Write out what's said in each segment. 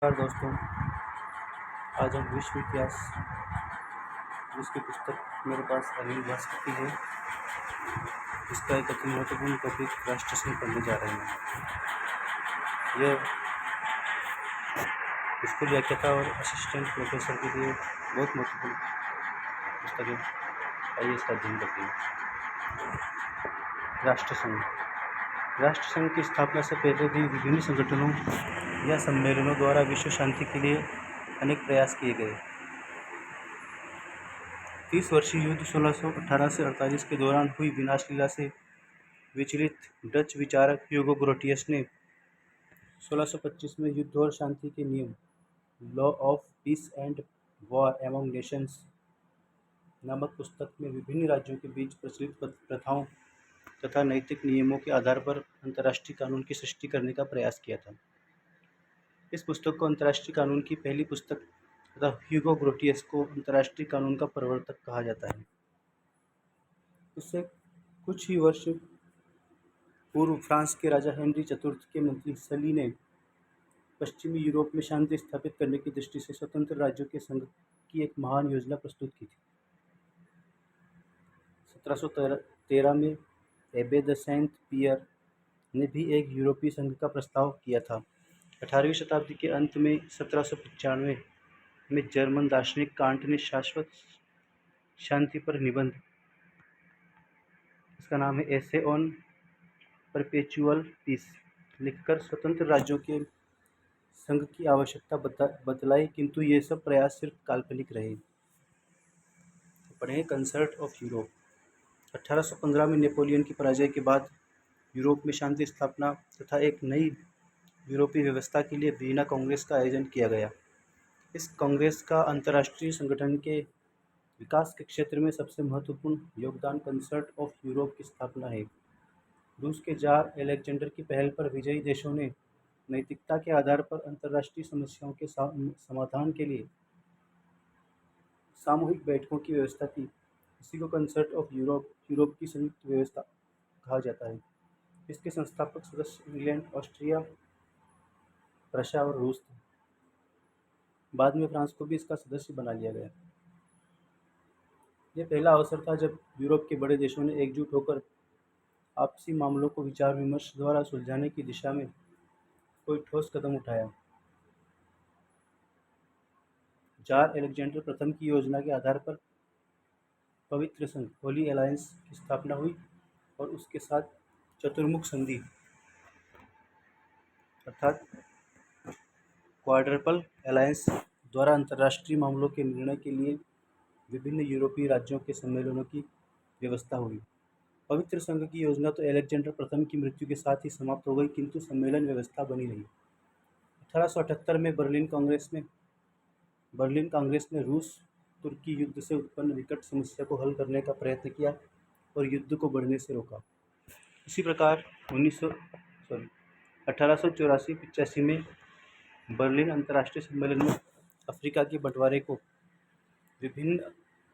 नमस्कार दोस्तों। आज हम विश्व इतिहास जिसकी पुस्तक मेरे पास अनिल भास्कर की है, इसका एक अति महत्वपूर्ण टॉपिक राष्ट्र संघ पढ़ने जा रहे हैं। यह स्कूल व्याख्याता और असिस्टेंट प्रोफेसर के लिए बहुत महत्वपूर्ण पुस्तक है। आइए इसका अध्ययन करते हैं। राष्ट्र संघ राष्ट्र संघ की स्थापना से पहले भी विभिन्न संगठनों या सम्मेलनों द्वारा विश्व शांति के लिए अनेक प्रयास किए गए। 30 वर्षीय युद्ध 1618 से 48 के दौरान हुई विनाशलीला से विचलित डच विचारक ह्यूगो ग्रोटियस ने 1625 में युद्ध और शांति के नियम law of peace and war among Nations नामक पुस्तक में विभिन्न राज्यों के बीच प्रचलित प्रथाओं तथा नैतिक नियमों के आधार पर अंतर्राष्ट्रीय कानून की सृष्टि करने का प्रयास किया था। इस पुस्तक को अंतर्राष्ट्रीय कानून की पहली पुस्तक तथा ह्यूगो ग्रोटियस को अंतर्राष्ट्रीय कानून का प्रवर्तक कहा जाता है। उससे कुछ ही वर्ष पूर्व फ्रांस के राजा हेनरी चतुर्थ के मंत्री सली ने पश्चिमी यूरोप में शांति स्थापित करने की दृष्टि से स्वतंत्र राज्यों के संघ की एक महान योजना प्रस्तुत की थी। 1713 में एबे द सेंट पियर ने भी एक यूरोपीय संघ का प्रस्ताव किया था। 18वीं शताब्दी के अंत में 1795 में जर्मन दार्शनिक कांट ने शाश्वत शांति पर निबंध, इसका नाम है एसे ऑन परपेचुअल पीस, लिखकर स्वतंत्र राज्यों के संघ की आवश्यकता बतलाई, किंतु ये सब प्रयास सिर्फ काल्पनिक रहे। पढ़ें कंसर्ट ऑफ यूरोप। 1815 में नेपोलियन की पराजय के बाद यूरोप में शांति स्थापना तथा एक नई यूरोपीय व्यवस्था के लिए वियना कांग्रेस का आयोजन किया गया। इस कांग्रेस का अंतर्राष्ट्रीय संगठन के विकास के क्षेत्र में सबसे महत्वपूर्ण योगदान कंसर्ट ऑफ यूरोप की स्थापना है। रूस के जार अलेक्जेंडर की पहल पर विजयी देशों ने नैतिकता के आधार पर अंतर्राष्ट्रीय समस्याओं के समाधान के लिए सामूहिक बैठकों की व्यवस्था की। इसी को कंसर्ट ऑफ यूरोप की संयुक्त व्यवस्था कहा जाता है। इसके संस्थापक सदस्य इंग्लैंड, ऑस्ट्रिया, रशिया और रूस थे। बाद में फ्रांस को भी इसका सदस्य बना लिया गया। यह पहला अवसर था जब यूरोप के बड़े देशों ने एकजुट होकर आपसी मामलों को विचार विमर्श द्वारा सुलझाने की दिशा में कोई ठोस कदम उठाया। जार अलेक्जेंडर प्रथम की योजना के आधार पर पवित्र संघ होली अलायंस की स्थापना हुई और उसके साथ चतुर्मुख संधि अर्थात क्वाड्रपल अलायंस द्वारा अंतर्राष्ट्रीय मामलों के निर्णय के लिए विभिन्न यूरोपीय राज्यों के सम्मेलनों की व्यवस्था हुई। पवित्र संघ की योजना तो अलेक्जेंडर प्रथम की मृत्यु के साथ ही समाप्त हो गई, किंतु सम्मेलन व्यवस्था बनी रही। 1878 में बर्लिन कांग्रेस ने रूस तुर्की युद्ध से उत्पन्न विकट समस्या को हल करने का प्रयत्न किया और युद्ध को बढ़ने से रोका। इसी प्रकार 1884-85 में बर्लिन अंतर्राष्ट्रीय सम्मेलन में अफ्रीका के बंटवारे को विभिन्न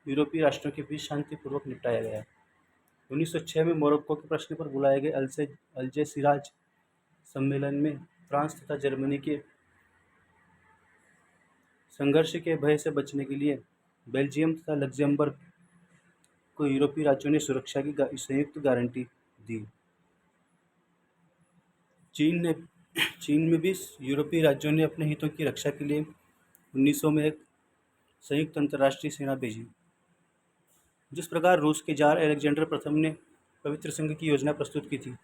यूरोपीय राष्ट्रों के बीच शांतिपूर्वक निपटाया गया। 1906 में मोरक्को के प्रश्न पर बुलाए गए अल्जेसिराज सम्मेलन में फ्रांस तथा जर्मनी के संघर्ष के भय से बचने के लिए बेल्जियम तथा लग्जमबर्ग को यूरोपीय राज्यों ने सुरक्षा की संयुक्त गारंटी दी। चीन में भी यूरोपीय राज्यों ने अपने हितों की रक्षा के लिए 1900 में एक संयुक्त अंतर्राष्ट्रीय सेना भेजी। जिस प्रकार रूस के जार अलेक्जेंडर प्रथम ने पवित्र संघ की योजना प्रस्तुत की थी,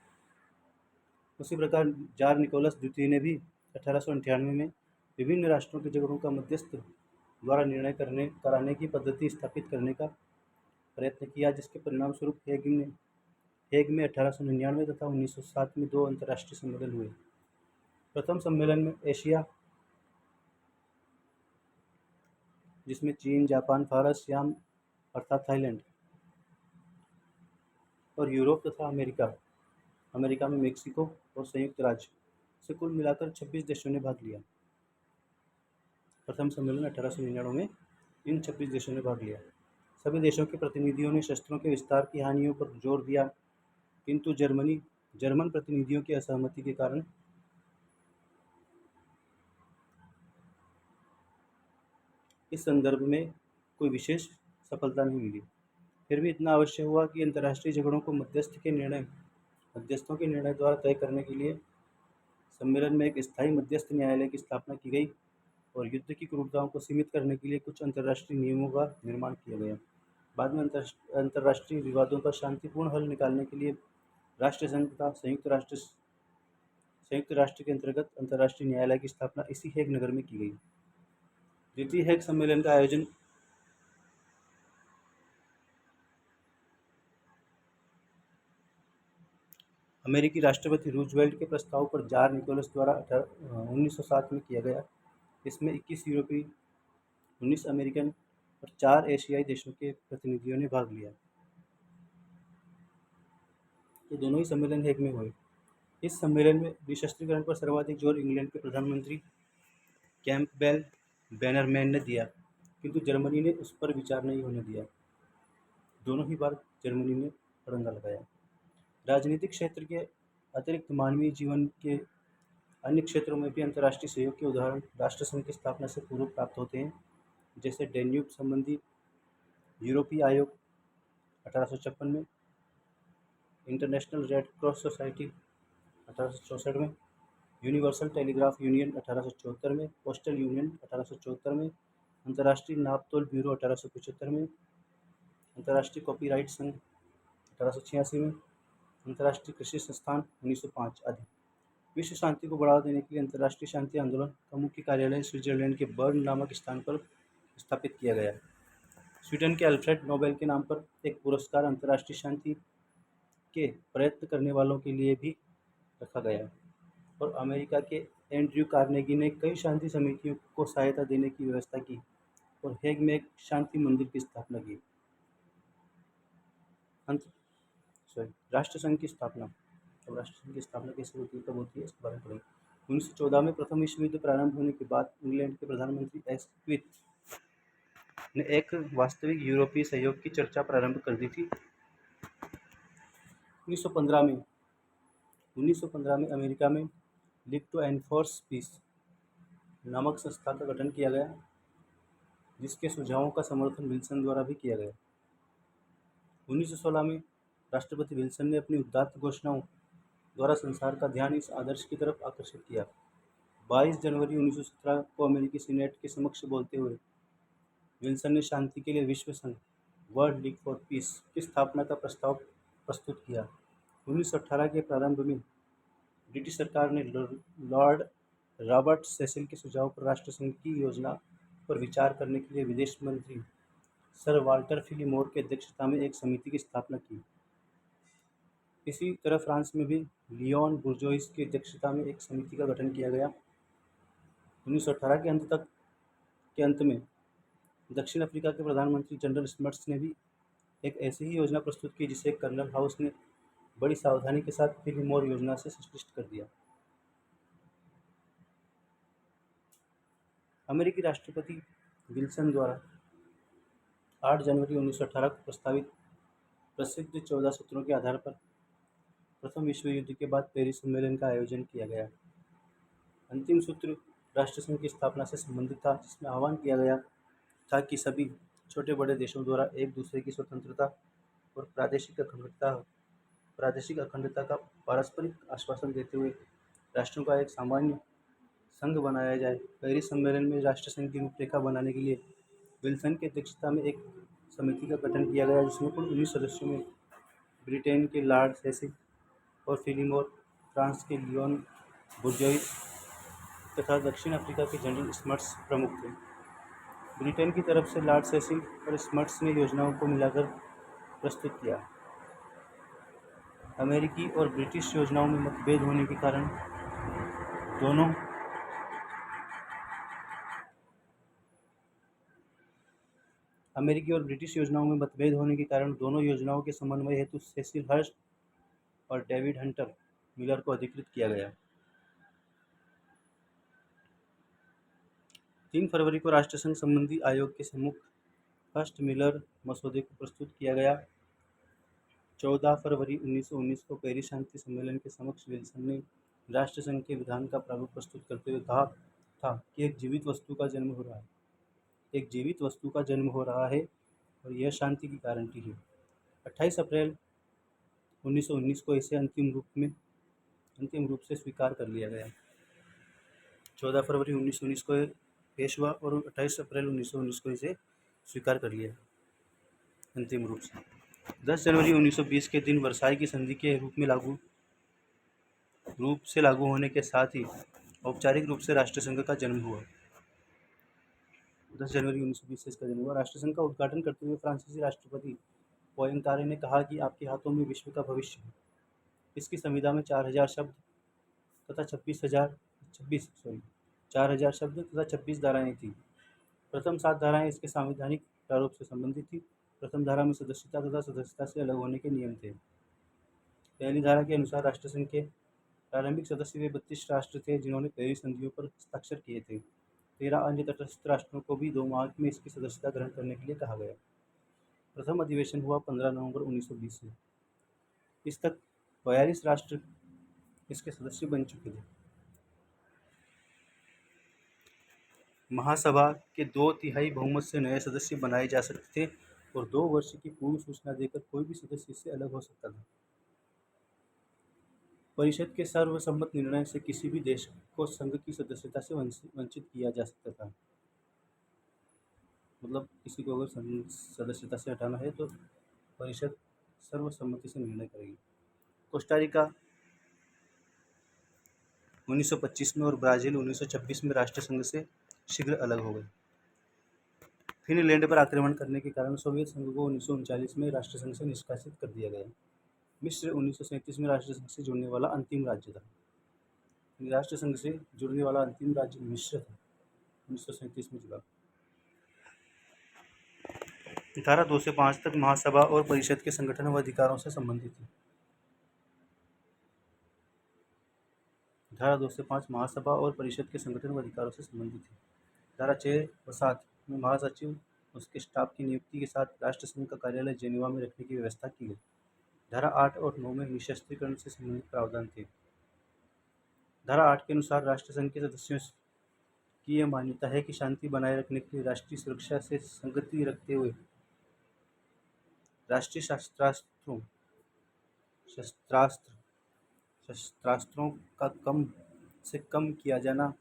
उसी प्रकार जार निकोलस द्वितीय ने भी 1898 में विभिन्न राष्ट्रों के झगड़ों का मध्यस्थ द्वारा निर्णय कराने की पद्धति स्थापित करने का प्रयत्न किया, जिसके परिणाम स्वरूप हेग में 1899 तथा 1907 में 2 अंतर्राष्ट्रीय सम्मेलन हुए। प्रथम सम्मेलन में एशिया, जिसमें चीन, जापान, फारस, सियाम अर्थात थाईलैंड, और यूरोप तथा अमेरिका में मेक्सिको और संयुक्त राज्य से कुल मिलाकर 26 देशों ने भाग लिया। प्रथम सम्मेलन 1899 में इन 26 देशों ने भाग लिया। सभी देशों के प्रतिनिधियों ने शस्त्रों के विस्तार की हानियों पर जोर दिया, किंतु जर्मन प्रतिनिधियों की असहमति के कारण इस संदर्भ में कोई विशेष सफलता नहीं मिली। फिर भी इतना अवश्य हुआ कि अंतर्राष्ट्रीय झगड़ों को मध्यस्थों के निर्णय द्वारा तय करने के लिए सम्मेलन में एक स्थायी मध्यस्थ न्यायालय की स्थापना की गई और युद्ध की क्रूरताओं को सीमित करने के लिए कुछ अंतर्राष्ट्रीय नियमों का निर्माण किया गया। बाद में अंतर्राष्ट्रीय विवादों का शांतिपूर्ण हल निकालने के लिए राष्ट्रसंघ तथा संयुक्त राष्ट्र के अंतर्गत अंतर्राष्ट्रीय न्यायालय की स्थापना इसी हेग नगर में की गई। द्वितीय हेग सम्मेलन का आयोजन अमेरिकी राष्ट्रपति रूजवेल्ट के प्रस्ताव पर जार निकोलस द्वारा 1907 में किया गया। इसमें 21 यूरोपीय, 19 अमेरिकन और 4 एशियाई देशों के प्रतिनिधियों ने भाग लिया। ये दोनों ही सम्मेलन हेग में हुए। इस सम्मेलन में निशस्त्रीकरण पर सर्वाधिक जोर इंग्लैंड के प्रधानमंत्री कैंपबेल बैनरमैन ने दिया, किंतु जर्मनी ने उस पर विचार नहीं होने दिया। दोनों ही बार जर्मनी ने फड़ंगा लगाया। राजनीतिक क्षेत्र के अतिरिक्त मानवीय जीवन के अन्य क्षेत्रों में भी अंतर्राष्ट्रीय सहयोग के उदाहरण राष्ट्रसंघ की स्थापना से पूर्व प्राप्त होते हैं, जैसे डेन्यूब संबंधी यूरोपीय आयोग 1856 में, इंटरनेशनल रेड क्रॉस सोसाइटी 1864 में, यूनिवर्सल टेलीग्राफ यूनियन 1874 में, पोस्टल यूनियन 1874 में, अंतर्राष्ट्रीय नापतोल ब्यूरो 1875 में, अंतर्राष्ट्रीय कॉपीराइट संघ 1886 में, अंतर्राष्ट्रीय कृषि संस्थान 1905 आदि। विश्व शांति को बढ़ावा देने के लिए अंतर्राष्ट्रीय शांति आंदोलन का मुख्य कार्यालय स्विट्जरलैंड के बर्न नामक स्थान पर स्थापित किया गया। स्वीडन के अल्फ्रेड नोबेल के नाम पर एक पुरस्कार अंतर्राष्ट्रीय शांति के प्रयत्न करने वालों के लिए भी रखा गया और अमेरिका के एंड्रयू कार्नेगी ने कई शांति समितियों को सहायता देने की व्यवस्था की और हेग में एक शांति मंदिर की स्थापना की। राष्ट्रसंघ की स्थापना। अब राष्ट्रसंघ की स्थापना कैसे होती है, कब होती है, इसके बारे में पढ़ेंगे। 1914 में प्रथम विश्व युद्ध प्रारंभ होने के बाद इंग्लैंड के प्रधानमंत्री एस्क्विथ ने एक वास्तविक यूरोपीय सहयोग की चर्चा प्रारंभ कर दी थी। 1915 में अमेरिका में लीग टू एनफोर्स पीस नामक संस्था का गठन किया गया, जिसके सुझावों का समर्थन विल्सन द्वारा भी किया गया। 1916 में राष्ट्रपति विल्सन ने अपनी उदात्त घोषणाओं द्वारा संसार का ध्यान इस आदर्श की तरफ आकर्षित किया। 22 जनवरी 1917 को अमेरिकी सीनेट के समक्ष बोलते हुए विल्सन ने शांति के लिए विश्व संघ वर्ल्ड लीग फॉर पीस की स्थापना का प्रस्ताव प्रस्तुत किया। 1918 के प्रारंभ में ब्रिटिश सरकार ने लॉर्ड रॉबर्ट सेसिल के सुझाव पर राष्ट्रसंघ की योजना पर विचार करने के लिए विदेश मंत्री सर वाल्टर फिलीमोर की अध्यक्षता में एक समिति की स्थापना की। इसी तरह फ्रांस में भी लियोन बुर्जोइस की अध्यक्षता में एक समिति का गठन किया गया। 1918 के अंत में दक्षिण अफ्रीका के प्रधानमंत्री जनरल स्मट्स ने भी एक ऐसी ही योजना प्रस्तुत की, जिसे कर्नल हाउस ने बड़ी सावधानी के साथ फिलीमोर योजना से संश्लिष्ट कर दिया। अमेरिकी राष्ट्रपति विल्सन द्वारा 8 जनवरी 1918 को प्रस्तावित प्रसिद्ध 14 सूत्रों के आधार पर प्रथम विश्व युद्ध के बाद पेरिस सम्मेलन का आयोजन किया गया। अंतिम सूत्र राष्ट्रसंघ की स्थापना से संबंधित था, जिसमें आह्वान किया गया था कि सभी छोटे बड़े देशों द्वारा एक दूसरे की स्वतंत्रता और प्रादेशिक अखंडता का पारस्परिक आश्वासन देते हुए राष्ट्रों का एक सामान्य संघ बनाया जाए। पेरिस सम्मेलन में राष्ट्रसंघ की रूपरेखा बनाने के लिए विल्सन की अध्यक्षता में एक समिति का गठन किया गया, जिसमें कुल 19 सदस्यों में ब्रिटेन के लॉर्ड सेसिल और फिलीमोर, फ्रांस के लियोन बुर्जोइस तथा दक्षिण अफ्रीका के जनरल स्मट्स प्रमुख थे। ब्रिटेन की तरफ से लॉर्ड सेसिल और स्मट्स ने योजनाओं को मिलाकर प्रस्तुत किया। अमेरिकी और ब्रिटिश योजनाओं में मतभेद होने के कारण दोनों योजनाओं के समन्वय हेतु सेसिल हर्स्ट और डेविड हंटर मिलर को अधिकृत किया गया। 3 फरवरी को राष्ट्रसंघ संबंधी आयोग के सम्मुख हर्स्ट मिलर मसौदे को प्रस्तुत किया गया। 14 फरवरी 1919 को पेरिस शांति सम्मेलन के समक्ष विल्सन ने राष्ट्रसंघ के विधान का प्रारूप प्रस्तुत करते हुए कहा था कि एक जीवित वस्तु का जन्म हो रहा है। एक जीवित वस्तु का जन्म हो रहा है और यह शांति की गारंटी है। 28 अप्रैल 1919 को इसे अंतिम रूप से स्वीकार कर लिया गया। 14 फरवरी 1919 को पेश हुआ और 28 अप्रैल 1919 को इसे स्वीकार कर लिया अंतिम रूप से। 10 जनवरी 1920 के दिन वर्साई की संधि के रूप से लागू होने के साथ ही औपचारिक रूप से राष्ट्रसंघ का जन्म हुआ। 10 जनवरी 1920 से इसका जन्म हुआ। राष्ट्रसंघ का उद्घाटन करते हुए फ्रांसीसी राष्ट्रपति पोइनकारे ने कहा कि आपके हाथों में विश्व का भविष्य है। इसकी संविदा में 4000 शब्द तथा 4000 शब्द तथा 26 धाराएं थी। प्रथम 7 धाराएं इसके संवैधानिक प्रारूप से संबंधित थी। प्रथम धारा में सदस्यता तथा सदस्यता से अलग होने के नियम थे। पहली धारा के अनुसार राष्ट्रसंघ के प्रारंभिक सदस्य वे 32 राष्ट्र थे जिन्होंने पेरिस संधियों पर हस्ताक्षर किए थे। 13 अन्य तटस्थ राष्ट्रों को भी 2 माह में इसकी सदस्यता ग्रहण करने के लिए कहा गया। प्रथम अधिवेशन हुआ 15 नवंबर 1920 में। इस तक 42 राष्ट्र इसके सदस्य बन चुके थे। महासभा के 2/3 बहुमत से नए सदस्य बनाए जा सकते थे और 2 वर्ष की पूर्व सूचना देकर कोई भी सदस्य इससे अलग हो सकता था। परिषद के सर्वसम्मत निर्णय से किसी भी देश को संघ की सदस्यता से वंचित किया जा सकता था। मतलब किसी को अगर सदस्यता से हटाना है तो परिषद सर्वसम्मति से निर्णय करेगी। कोस्टारिका 1925 में और ब्राज़ील 1926 में राष्ट्रसंघ से शीघ्र अलग हो गए। फिनलैंड पर आक्रमण करने के कारण सोवियत संघ को 1939 में राष्ट्रसंघ से निष्कासित कर दिया गया। मिस्र 1937 में राष्ट्रसंघ से जुड़ने वाला अंतिम राज्य था। राष्ट्रसंघ से जुड़ने वाला अंतिम राज्य मिस्र था, 1937 में जुड़ा। धारा 2 से 5 तक महासभा और परिषद के संगठन व अधिकारों से संबंधित है। धारा 2 से 5 महासभा और परिषद के संगठन व अधिकारों से संबंधित है। धारा 6 व 7 में महासचिव उसके स्टाफ की नियुक्ति के साथ राष्ट्रसंघ का कार्यालय जेनेवा में रखने की व्यवस्था की गई। धारा 8 और 9 में निशस्त्रीकरण से संबंधित प्रावधान थे। धारा 8 के अनुसार राष्ट्रसंघ के सदस्यों की यह मान्यता है कि शांति बनाए रखने के लिए राष्ट्रीय सुरक्षा से संगति रखते हुए राष्ट्रीय शस्त्रास्त्रों का कम से कम किया जाना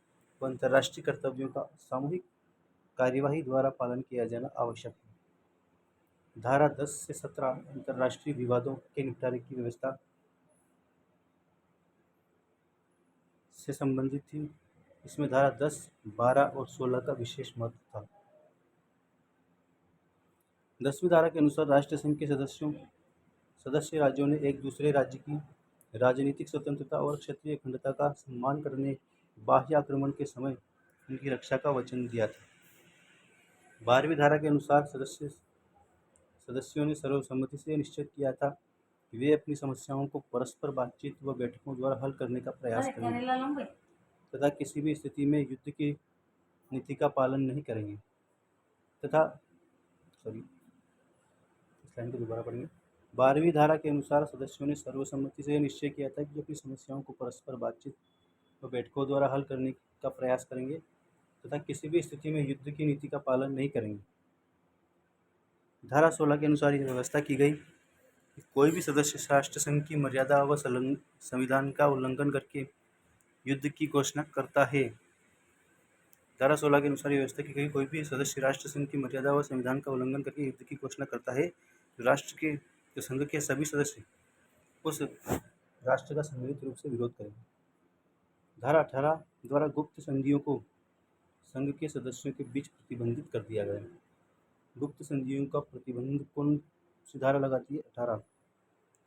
व अंतर्राष्ट्रीय कर्तव्यों का सामूहिक कार्यवाही द्वारा पालन किया जाना आवश्यक है। धारा 10 से 17 अंतर्राष्ट्रीय विवादों के निपटारे की व्यवस्था से संबंधित थी। इसमें धारा 10, 12 और 16 का विशेष महत्व था। 10वीं धारा के अनुसार राष्ट्रसंघ के सदस्य राज्यों ने एक दूसरे राज्य की राजनीतिक स्वतंत्रता और क्षेत्रीय अखंडता का सम्मान करने, बाह्य आक्रमण के समय उनकी रक्षा का वचन दिया था। 12वीं धारा के अनुसार सदस्यों ने सर्वसम्मति से निश्चित किया था कि वे अपनी समस्याओं को परस्पर बातचीत व बैठकों द्वारा हल करने का प्रयास करेंगे तथा किसी भी स्थिति में युद्ध की नीति का पालन नहीं करेंगे तथा इस लाइन को दोबारा पढ़ेंगे। 12वीं धारा के अनुसार सदस्यों ने सर्वसम्मति से निश्चय किया था कि अपनी समस्याओं को परस्पर बातचीत व बैठकों द्वारा हल करने का प्रयास करेंगे तथा किसी भी स्थिति में युद्ध की नीति का पालन नहीं करेंगे। धारा 16 के अनुसार यह व्यवस्था की गई कि कोई भी सदस्य राष्ट्रसंघ की मर्यादा व संविधान का उल्लंघन करके युद्ध की घोषणा करता है। धारा 16 के अनुसार यह व्यवस्था की गई कोई भी सदस्य राष्ट्रसंघ की मर्यादा व संविधान का उल्लंघन करके युद्ध की घोषणा करता है तो संघ के सभी सदस्य उस राष्ट्र का सम्मिलित रूप से विरोध करेंगे। धारा 18 द्वारा गुप्त संधियों को संघ के सदस्यों के बीच प्रतिबंधित कर दिया गया। गुप्त संधियों का प्रतिबंध कौन सी धारा लगाती है? 18।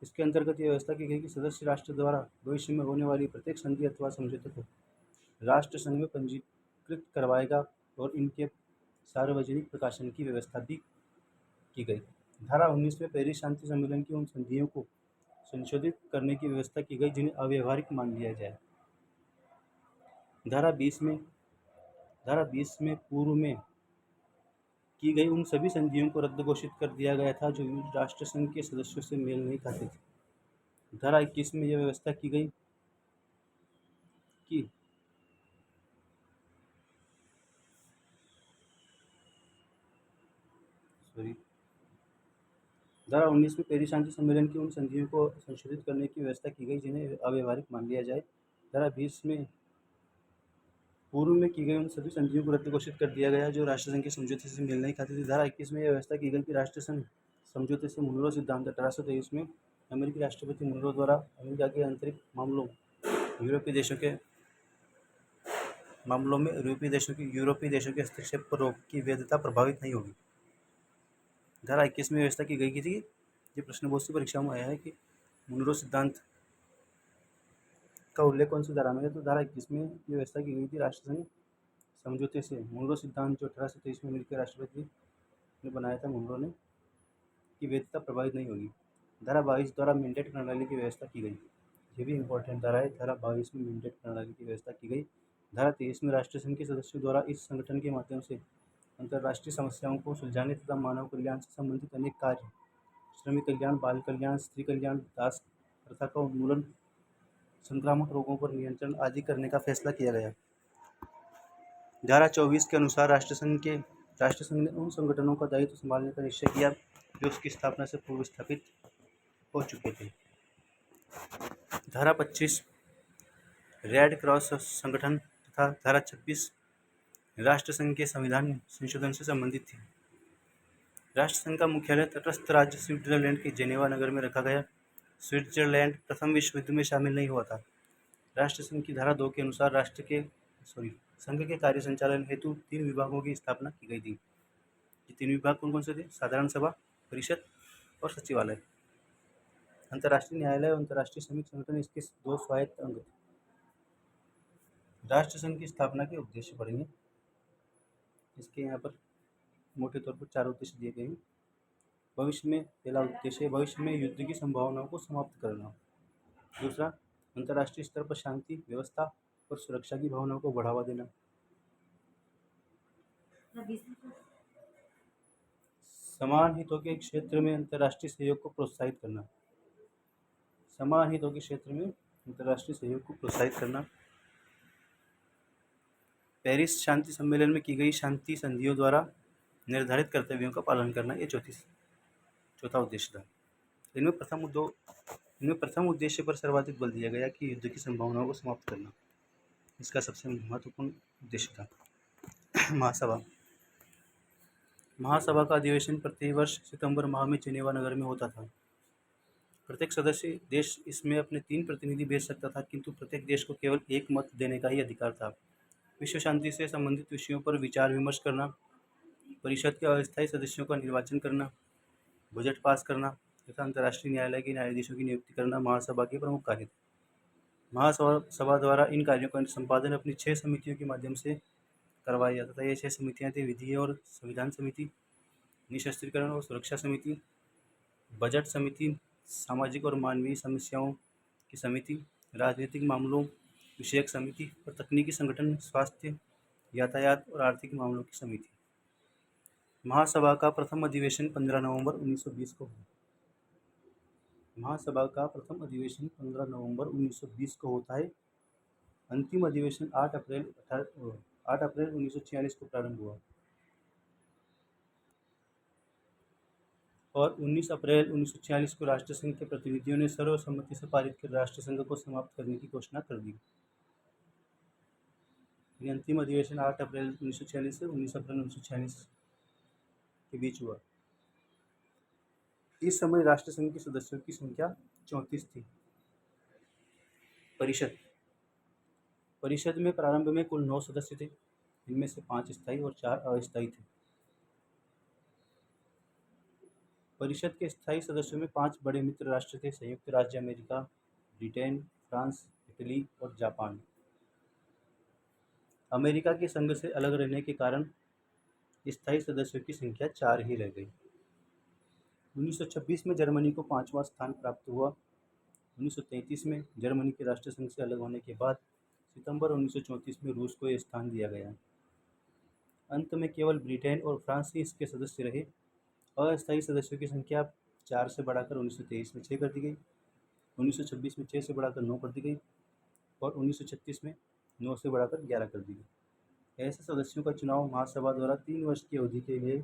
इसके अंतर्गत यह व्यवस्था की गई कि सदस्य राष्ट्र द्वारा भविष्य में होने वाली प्रत्येक संधि अथवा समझौते को राष्ट्र संघ में पंजीकृत करवाएगा और इनके सार्वजनिक प्रकाशन की व्यवस्था भी की गई। धारा 19 में पेरिस शांति सम्मेलन की उन संधियों को संशोधित करने की व्यवस्था की गई जिन्हें अव्यवहारिक मान लिया जाए। धारा 20 में पूर्व में की गई उन सभी संधियों को रद्द घोषित कर दिया गया था जो राष्ट्रसंघ के सदस्यों से मेल नहीं खाते थे। धारा 21 में यह व्यवस्था की गई कि सॉरी धारा 19 में पेरिस शांति सम्मेलन की उन संधियों को संशोधित करने की व्यवस्था की गई जिन्हें अव्यवहारिक मान लिया जाए। धारा 20 में पूर्व में की गई उन सभी संधियों को रद्द घोषित कर दिया गया जो राष्ट्रसंघ के समझौते से मेल नहीं खाती थी। धारा 21 में यह व्यवस्था की गई कि राष्ट्रसंघ समझौते से मुनरो सिद्धांत 1823 में अमेरिकी राष्ट्रपति मुनरो द्वारा अमेरिका के आंतरिक यूरोपीय देशों के मामलों में यूरोपीय देशों के हस्तक्षेप पर रोक की वैधता प्रभावित नहीं होगी। धारा 21 में व्यवस्था की गई थी, ये प्रश्न बहुत सी परीक्षाओं में आया है कि मुनरो सिद्धांत का उल्लेख कौन सी धारा में है, तो धारा 21 में ये व्यवस्था की गई थी राष्ट्रसंघ समझौते से मुनरो सिद्धांत जो 1823 में अमेरिकी राष्ट्रपति ने बनाया था मुनरो ने, की वैधता प्रभावित नहीं होगी। धारा 22 द्वारा मैंडेट प्रणाली की व्यवस्था की गई, ये भी इंपॉर्टेंट धारा है। धारा 22 में मैंडेट प्रणाली की व्यवस्था की गई। धारा 23 में राष्ट्रसंघ के सदस्यों द्वारा इस संगठन के माध्यम से अंतर्राष्ट्रीय समस्याओं को सुलझाने तथा मानव कल्याण से संबंधित अनेक कार्य, श्रमिक कल्याण, बाल कल्याण, स्त्री कल्याण, दास प्रथा का उन्मूलन, संक्रामक रोगों पर नियंत्रण आदि करने का फैसला किया गया। धारा 24 के अनुसार राष्ट्रसंघ ने उन संगठनों का दायित्व संभालने का निश्चय किया जो उसकी स्थापना से पूर्व स्थापित हो चुके थे। धारा 25 रेड क्रॉस संगठन तथा धारा 26 राष्ट्रसंघ के संविधान संशोधन से संबंधित थी। राष्ट्रसंघ का मुख्यालय तटस्थ राज्य स्विट्जरलैंड के जेनेवा नगर में रखा गया। स्विट्जरलैंड प्रथम विश्व युद्ध में शामिल नहीं हुआ था। राष्ट्रसंघ की धारा 2 के अनुसार संघ के कार्य संचालन हेतु 3 विभागों की स्थापना की गई थी। ये 3 विभाग कौन कौन से थे? साधारण सभा, परिषद और सचिवालय। अंतर्राष्ट्रीय न्यायालय और अंतर्राष्ट्रीय श्रमिक संगठन इसके 2 स्वायत्त अंग थे। राष्ट्रसंघ की स्थापना के उद्देश्य पढ़ेंगे। इसके यहाँ पर मोटे तौर पर 4 उद्देश्य दिए गए हैं। भविष्य में पहला उद्देश्य भविष्य में युद्ध की संभावनाओं को समाप्त करना। दूसरा, अंतर्राष्ट्रीय स्तर पर शांति, व्यवस्था और सुरक्षा की भावनाओं को बढ़ावा देना। समान हितों के क्षेत्र में अंतर्राष्ट्रीय सहयोग को प्रोत्साहित करना। समान हितों के क्षेत्र में अंतर्राष्ट्रीय सहयोग को प्रोत्साहित करना। पेरिस शांति सम्मेलन में की गई शांति संधियों द्वारा निर्धारित कर्तव्यों का पालन करना। ये चौथा उद्देश्य था। इनमें प्रथम उद्देश्य पर सर्वाधिक बल दिया गया कि युद्ध की संभावनाओं को समाप्त करना। इसका सबसे महत्वपूर्ण उद्देश्य था। महासभा का अधिवेशन प्रति वर्ष सितंबर माह में जेनेवा नगर में होता था। प्रत्येक सदस्य देश इसमें अपने 3 प्रतिनिधि भेज सकता था, किंतु प्रत्येक देश को केवल 1 मत देने का ही अधिकार था। विश्व शांति से संबंधित विषयों पर विचार विमर्श करना, परिषद के अस्थायी सदस्यों का निर्वाचन करना, बजट पास करना तथा अंतर्राष्ट्रीय न्यायालय के न्यायाधीशों की नियुक्ति करना महासभा के प्रमुख कार्य थे। महासभा द्वारा इन कार्यों का संपादन अपनी 6 समितियों के माध्यम से करवाया जाता था। ये 6 समितियाँ थी: विधि और संविधान समिति, निशस्त्रीकरण और सुरक्षा समिति, बजट समिति, सामाजिक और मानवीय समस्याओं की समिति, राजनीतिक मामलों विषयक समिति और तकनीकी संगठन, स्वास्थ्य, यातायात और आर्थिक मामलों की समिति। महासभा का प्रथम अधिवेशन 15 नवंबर 1920 को हुआ। महासभा का प्रथम अधिवेशन 15 नवंबर 1920 को होता है। अंतिम अधिवेशन 8 अप्रैल 1946 को प्रारंभ हुआ और 19 अप्रैल 1946 को राष्ट्रसंघ के प्रतिनिधियों ने सर्वसम्मति से पारित कर राष्ट्रसंघ को समाप्त करने की घोषणा कर दी। अंतिम अधिवेशन 8 अप्रैल 1946 से 19 अप्रैल 1946 के बीच हुआ। इस समय राष्ट्रसंघ के सदस्यों की संख्या 34 थी। परिषद में प्रारंभ में कुल 9 सदस्य थे, इनमें से 5 स्थायी और 4 अस्थायी थे। परिषद के स्थायी सदस्यों में 5 बड़े मित्र राष्ट्र थे: संयुक्त राज्य अमेरिका, ब्रिटेन, फ्रांस, इटली और जापान। अमेरिका के संघ से अलग रहने के कारण स्थायी सदस्यों की संख्या 4 ही रह गई। 1926 में जर्मनी को 5वां स्थान प्राप्त हुआ। 1933 में जर्मनी के राष्ट्रसंघ से अलग होने के बाद सितंबर 1934 में रूस को यह स्थान दिया गया। अंत में केवल ब्रिटेन और फ्रांस ही इसके सदस्य रहे। अस्थायी सदस्यों की संख्या 4 से बढ़ाकर 1923 में 6 कर दी गई, 1926 में 6 से बढ़ाकर 9 कर दी गई और 1936 में 9 से बढ़ाकर 11 कर दी गई। ऐसे सदस्यों का चुनाव महासभा द्वारा 3 वर्ष की अवधि के लिए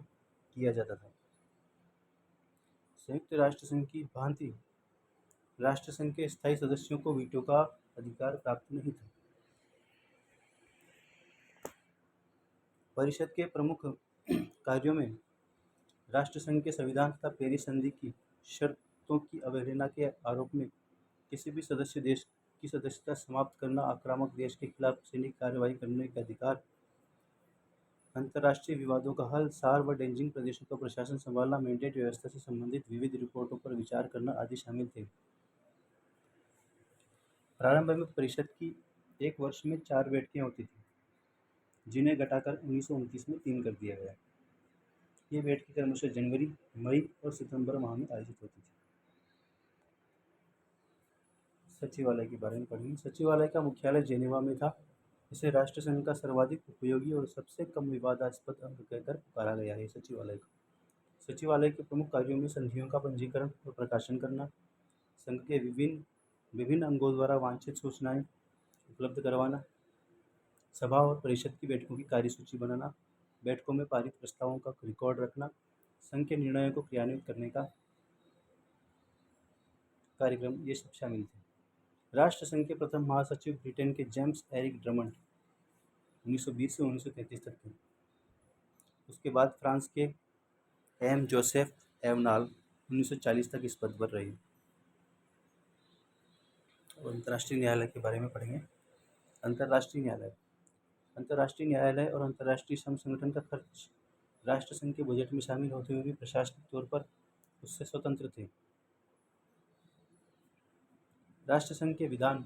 किया जाता था। संयुक्त राष्ट्र संघ की भांति राष्ट्र संघ के स्थायी सदस्यों को वीटो का अधिकार प्राप्त नहीं था। परिषद के प्रमुख कार्यों में राष्ट्र संघ के संविधान तथा पेरिस संधि की शर्तों की अवहेलना के आरोप में किसी भी सदस्य देश की सदस्यता समाप्त करना, आक्रामक देश के खिलाफ सैनिक कार्रवाई करने का अधिकार, अंतर्राष्ट्रीय विवादों का हल, सार्वजनिक प्रदेशों का प्रशासन संभालना, मैंडेट व्यवस्था से संबंधित विविध रिपोर्टों पर विचार करना आदि शामिल थे। प्रारंभ में परिषद की एक वर्ष में 4 बैठकें होती थी, जिन्हें घटाकर 1929 में 3 कर दिया गया। ये बैठकें क्रमशः जनवरी, मई और सितंबर माह में आयोजित होती थी। सचिवालय के बारे में पढ़ेंगे। सचिवालय का मुख्यालय जेनेवा में था। इसे राष्ट्र संघ का सर्वाधिक उपयोगी और सबसे कम विवादास्पद अंग कहकर पुकारा गया है। सचिवालय को सचिवालय के प्रमुख कार्यों में संधियों का पंजीकरण और प्रकाशन करना, संघ के विभिन्न अंगों द्वारा वांछित सूचनाएं उपलब्ध करवाना, सभा और परिषद की बैठकों की कार्यसूची बनाना, बैठकों में पारित प्रस्तावों का रिकॉर्ड रखना, संघ के निर्णयों को क्रियान्वित करने का कार्यक्रम, ये सब शामिल थे। राष्ट्र संघ के प्रथम महासचिव ब्रिटेन के जेम्स एरिक ड्रमंड 1920 से 1933 तक थे। उसके बाद फ्रांस के एम जोसेफ एवनाल 1940 तक इस पद पर रहे। और अंतर्राष्ट्रीय न्यायालय के बारे में पढ़ेंगे। अंतर्राष्ट्रीय न्यायालय और अंतर्राष्ट्रीय श्रम संगठन का खर्च राष्ट्र संघ के बजट में शामिल होते हुए भी प्रशासनिक तौर पर उससे स्वतंत्र थे। राष्ट्र संघ के विधान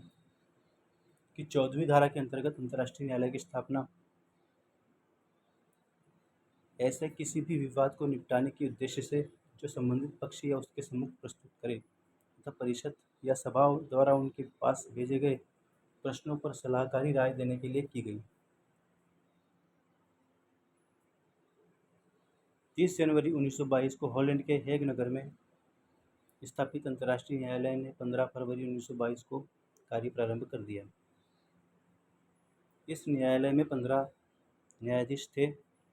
की 14वीं धारा के अंतर्गत अंतर्राष्ट्रीय न्यायालय की स्थापना ऐसे किसी भी विवाद को निपटाने के उद्देश्य से जो संबंधित पक्ष या उसके सम्मुख प्रस्तुत करे तथा परिषद या सभा द्वारा उनके पास भेजे गए प्रश्नों पर सलाहकारी राय देने के लिए की गई। 30 जनवरी 1922 को हॉलैंड के हेग नगर में स्थापित अंतर्राष्ट्रीय न्यायालय ने 15 फरवरी 1922 को कार्य प्रारंभ कर दिया। इस न्यायालय में 15 न्यायाधीश थे,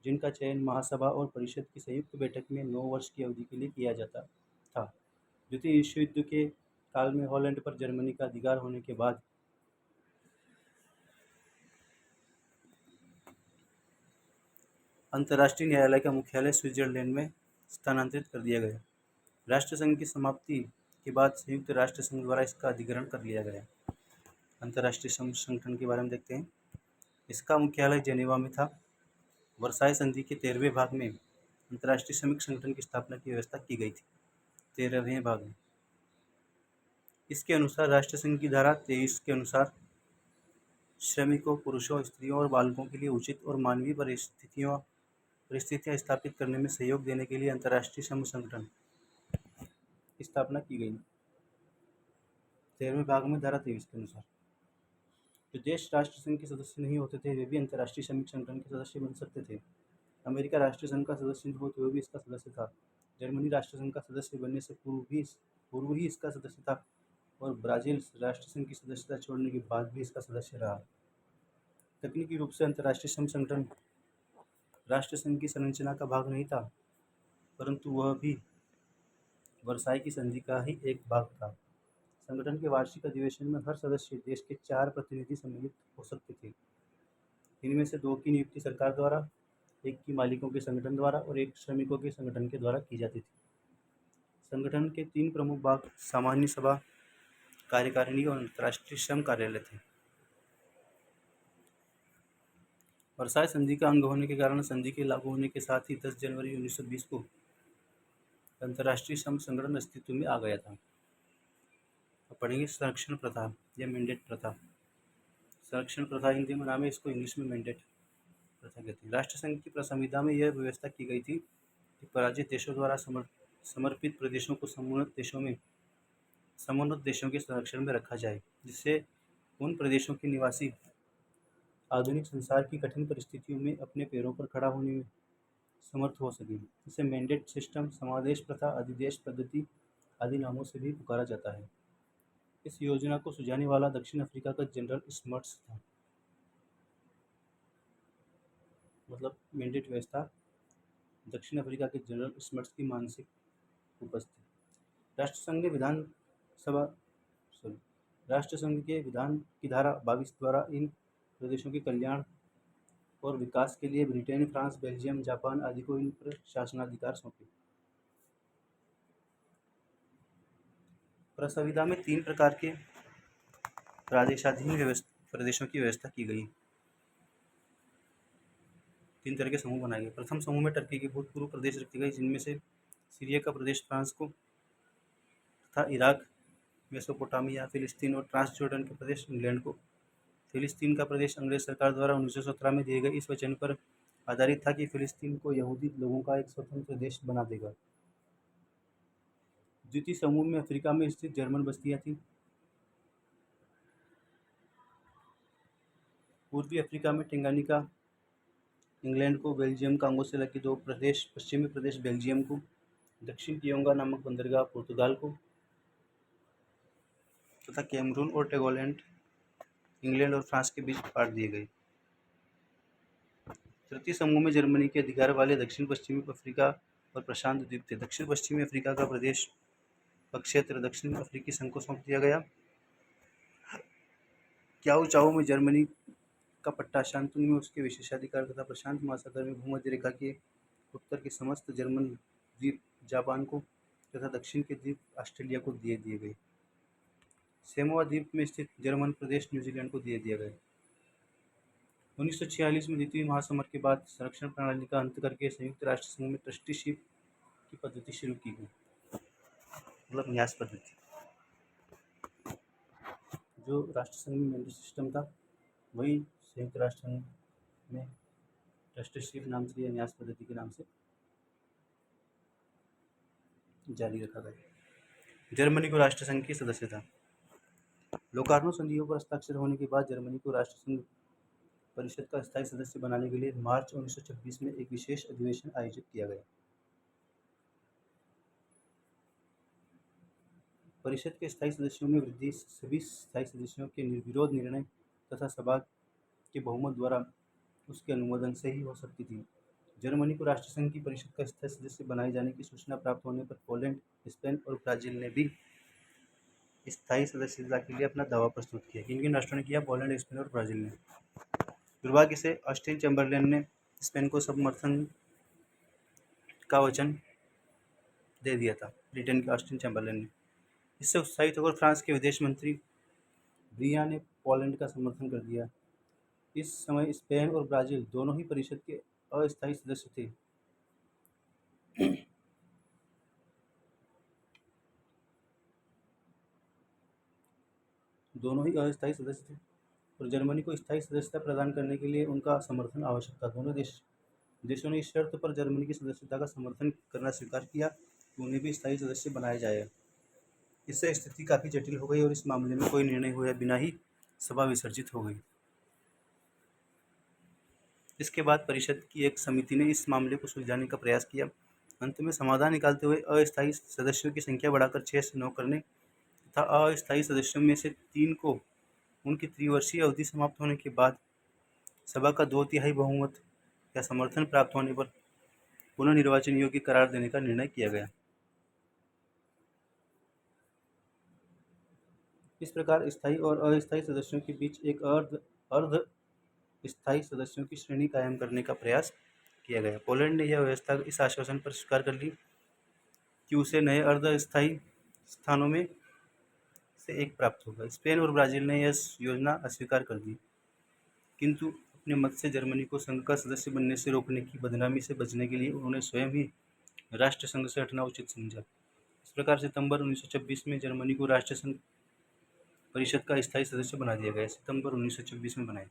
जिनका चयन महासभा और परिषद की संयुक्त बैठक में 9 वर्ष की अवधि के लिए किया जाता था। द्वितीय विश्व युद्ध के काल में हॉलैंड पर जर्मनी का अधिकार होने के बाद अंतर्राष्ट्रीय न्यायालय का मुख्यालय स्विट्जरलैंड में स्थानांतरित कर दिया गया। राष्ट्र संघ की समाप्ति के बाद संयुक्त राष्ट्र संघ द्वारा इसका अधिग्रहण कर लिया गया। अंतर्राष्ट्रीय श्रम संगठन के बारे में देखते हैं। इसका मुख्यालय जेनेवा में था। वर्साई संधि के 13वें भाग में अंतर्राष्ट्रीय श्रमिक संगठन की स्थापना की व्यवस्था की गई थी। 13वें भाग में इसके अनुसार राष्ट्र संघ की धारा 23 के अनुसार श्रमिकों, पुरुषों, स्त्रियों और बालकों के लिए उचित और मानवीय परिस्थितियां स्थापित करने में सहयोग देने के लिए अंतर्राष्ट्रीय श्रम संगठन की स्थापना की गई। 13वें भाग में धारा 23 के अनुसार जो देश राष्ट्र संघ के सदस्य नहीं होते थे वे भी अंतर्राष्ट्रीय श्रमिक संगठन के सदस्य बन सकते थे। अमेरिका राष्ट्र संघ का सदस्य नहीं होते हुए भी इसका सदस्य था। जर्मनी राष्ट्र संघ का सदस्य बनने से पूर्व ही इसका सदस्य था और ब्राजील राष्ट्र संघ की सदस्यता छोड़ने के बाद भी इसका सदस्य रहा। तकनीकी रूप से अंतर्राष्ट्रीय श्रम संगठन राष्ट्र संघ की संरचना का भाग नहीं था, परंतु वह भी वर्साई की संधि का ही एक भाग था। संगठन के वार्षिक अधिवेशन में हर सदस्य देश के 4 प्रतिनिधि सम्मिलित हो सकते थे। इनमें से 2 की नियुक्ति सरकार द्वारा, 1 की मालिकों के संगठन द्वारा और 1 श्रमिकों के संगठन के द्वारा की जाती थी। संगठन के 3 प्रमुख भाग सामान्य सभा, कार्यकारिणी और अंतर्राष्ट्रीय श्रम कार्यालय थे। वर्साई संधि का अंग होने के कारण संधि के लागू होने के साथ ही 10 जनवरी 1920 को अंतर्राष्ट्रीय श्रम संगठन अस्तित्व में आ गया था। अब पढ़ेंगे संरक्षण प्रथा या मैंडेट प्रथा। संरक्षण प्रथा हिंदी में नाम है, इसको इंग्लिश में मैंडेट प्रथा कहते हैं। राष्ट्र संघ की संविधा में यह व्यवस्था की गई थी कि पराजित देशों द्वारा समर्पित प्रदेशों को समुन्नत देशों के संरक्षण में रखा जाए, जिससे उन प्रदेशों के निवासी आधुनिक संसार की कठिन परिस्थितियों में अपने पैरों पर खड़ा होने में समर्थ हो सके। इसे मैंडेट सिस्टम, समादेश प्रथा, अधिदेश पद्धति आदि नामों से भी पुकारा जाता है। इस योजना को सुझाने वाला दक्षिण अफ्रीका का जनरल स्मट्स था। मतलब मैंडेट व्यवस्था दक्षिण अफ्रीका के जनरल स्मट्स की मानसिक उपज थी। राष्ट्रसंघ ने विधानसभा सॉरी राष्ट्रसंघ के विधान की धारा 22 द्वारा इन प्रदेशों के कल्याण और विकास के लिए ब्रिटेन, फ्रांस, बेल्जियम, जापान आदि को इन पर शासनाधिकार सौंपे। संविधा में 3 प्रकार के प्रादेशाधीन प्रदेशों की व्यवस्था की गई। 3 तरह के समूह बनाए गए। प्रथम समूह में टर्की के भूतपूर्व प्रदेश रखे गए, जिनमें से सीरिया का प्रदेश फ्रांस को तथा इराक, मेसोपोटामिया, फिलिस्तीन और ट्रांसजोर्डन के प्रदेश इंग्लैंड को। फिलिस्तीन का प्रदेश अंग्रेज सरकार द्वारा 1917 में दिए गए इस वचन पर आधारित था कि फिलिस्तीन को यहूदी लोगों का एक स्वतंत्र देश बना देगा। द्वितीय समूह में अफ्रीका में स्थित जर्मन बस्तियां थीं। पूर्वी अफ्रीका में टेंगानिका इंग्लैंड को, बेल्जियम कांगो से लगे 2 प्रदेश पश्चिमी प्रदेश बेल्जियम को, दक्षिण कियोंगा नामक बंदरगाह पुर्तगाल को तथा कैमरून और टोगोलैंड इंग्लैंड और फ्रांस के बीच बांट दिए गए। तृतीय समूह में जर्मनी के अधिकार वाले दक्षिण पश्चिमी अफ्रीका और प्रशांत द्वीप थे। दक्षिण पश्चिमी अफ्रीका का प्रदेश क्षेत्र दक्षिण अफ्रीकी संघ को सौंप दिया गया। क्याओ चाओ में जर्मनी का पट्टा, शांतुन में उसके विशेषाधिकार तथा प्रशांत महासागर में भूमध्य रेखा के उत्तर के समस्त जर्मन द्वीप जापान को तथा दक्षिण के द्वीप ऑस्ट्रेलिया को दिए गए। सेमोआ द्वीप में स्थित जर्मन प्रदेश न्यूजीलैंड को दिया गया। 1946 में द्वितीय महासमर के बाद संरक्षण प्रणाली का अंत करके संयुक्त राष्ट्र संघ में ट्रस्टीशिप की पद्धति शुरू की गई, मतलब न्यास पद्धति। जो राष्ट्र संघ में मेंबर सिस्टम था, वही संयुक्त राष्ट्र संघ में ट्रस्टीशिप नाम से या न्यास पद्धति के नाम से जारी रखा गया। जर्मनी को राष्ट्र संघ की सदस्यता। लोकार्नो संधियों पर हस्ताक्षर होने के बाद जर्मनी को राष्ट्र संघ परिषद का स्थायी सदस्य बनाने के लिए मार्च 1926 में एक विशेष अधिवेशन आयोजित किया गया। परिषद के स्थायी सदस्यों में वृद्धि सभी स्थायी सदस्यों के निर्विरोध निर्णय तथा सभा के बहुमत द्वारा उसके अनुमोदन से ही हो सकती थी। जर्मनी को राष्ट्रसंघ की परिषद का स्थायी सदस्य बनाए जाने की सूचना प्राप्त होने पर पोलैंड, स्पेन और ब्राजील ने भी स्थायी सदस्यता के लिए अपना दावा प्रस्तुत किया। किन राष्ट्रों ने किया? पोलैंड, स्पेन और ब्राजील ने। दुर्भाग्य से ऑस्टिन चैम्बरलेन ने स्पेन को समर्थन का वचन दे दिया था। ब्रिटेन के ऑस्टिन चैम्बरलेन ने इससे उत्साहित होकर फ्रांस के विदेश मंत्री ब्रिया ने पोलैंड का समर्थन कर दिया। इस समय स्पेन और ब्राजील दोनों ही परिषद के अस्थायी सदस्य थे। और जर्मनी को स्थायी सदस्यता प्रदान करने के लिए उनका समर्थन आवश्यक था। दोनों देशों ने इस शर्त पर जर्मनी की सदस्यता का समर्थन करना स्वीकार किया कि उन्हें भी स्थायी सदस्य बनाया जाए। इससे स्थिति काफ़ी जटिल हो गई और इस मामले में कोई निर्णय हुए बिना ही सभा विसर्जित हो गई। इसके बाद परिषद की एक समिति ने इस मामले को सुलझाने का प्रयास किया। अंत में समाधान निकालते हुए अस्थायी सदस्यों की संख्या बढ़ाकर 6 से 9 करने तथा अस्थायी सदस्यों में से 3 को उनकी त्रिवर्षीय अवधि समाप्त होने के बाद सभा का 2/3 बहुमत या समर्थन प्राप्त होने पर पुनः निर्वाचन योग्य करार देने का निर्णय किया गया। इस प्रकार स्थायी और अस्थायी सदस्यों के बीच एक अर्ध स्थायी सदस्यों की श्रेणी कायम करने का प्रयास किया गया। पोलैंड ने यह व्यवस्था इस आश्वासन पर स्वीकार कर ली कि उसे नए अर्ध स्थायी स्थानों में से एक प्राप्त होगा। स्पेन और ब्राजील ने यह योजना अस्वीकार कर दी, किंतु अपने मत से जर्मनी को संघ का सदस्य बनने से रोकने की बदनामी से बचने के लिए उन्होंने स्वयं ही राष्ट्र संघ से हटना उचित समझा। इस प्रकार सितंबर 1926 में जर्मनी को राष्ट्र संघ परिषद का स्थायी सदस्य बना दिया गया। सितंबर 1926 में बनाया।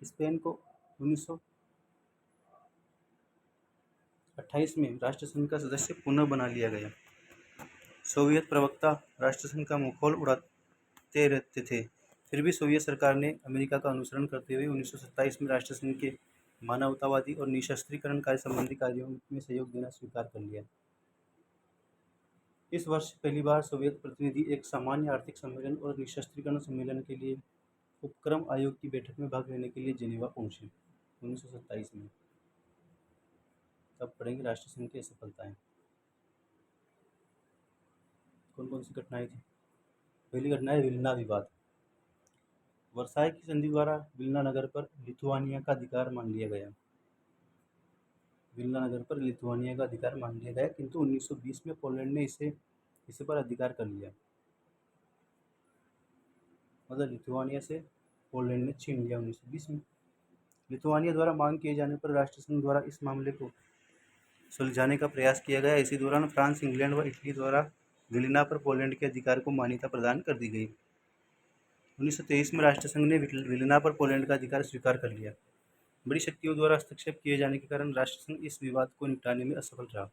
स्पेन को 1928 में राष्ट्रसंघ का सदस्य पुनः बना लिया गया। सोवियत प्रवक्ता राष्ट्रसंघ का मुखौल उड़ाते रहते थे, फिर भी सोवियत सरकार ने अमेरिका का अनुसरण करते हुए 1927 में राष्ट्रसंघ के मानवतावादी और निशस्त्रीकरण कार्य संबंधी कार्यों में सहयोग देना स्वीकार कर लिया। इस वर्ष पहली बार सोवियत प्रतिनिधि एक सामान्य आर्थिक सम्मेलन और निशस्त्रीकरण सम्मेलन के लिए उपक्रम आयोग की बैठक में भाग लेने के लिए जेनेवा पहुंचे। 1927 में। तब पढ़ेंगे राष्ट्रसंघ की सफलताएं। कौन कौन सी घटनाएं थी? पहली घटना है विल्ना विवाद। वर्साई की संधि द्वारा विल्ना नगर पर लिथुआनिया का अधिकार मान लिया गया। विल्ना नगर पर लिथुआनिया का अधिकार मान लिया गया, किंतु 1920 में पोलैंड ने इसे पर अधिकार कर लिया। मतलब लिथुआनिया से पोलैंड ने छीन लिया 1920 में। लिथुआनिया द्वारा मांग किए जाने पर राष्ट्रसंघ द्वारा इस मामले को सुलझाने का प्रयास किया गया। इसी दौरान फ्रांस, इंग्लैंड व इटली द्वारा विल्ना पर पोलैंड के अधिकार को मान्यता प्रदान कर दी गई। 1923 में राष्ट्रसंघ ने विल्ना पर पोलैंड का अधिकार स्वीकार कर लिया। बड़ी शक्तियों द्वारा हस्तक्षेप किए जाने के कारण राष्ट्रसंघ इस विवाद को निपटाने में असफल रहा।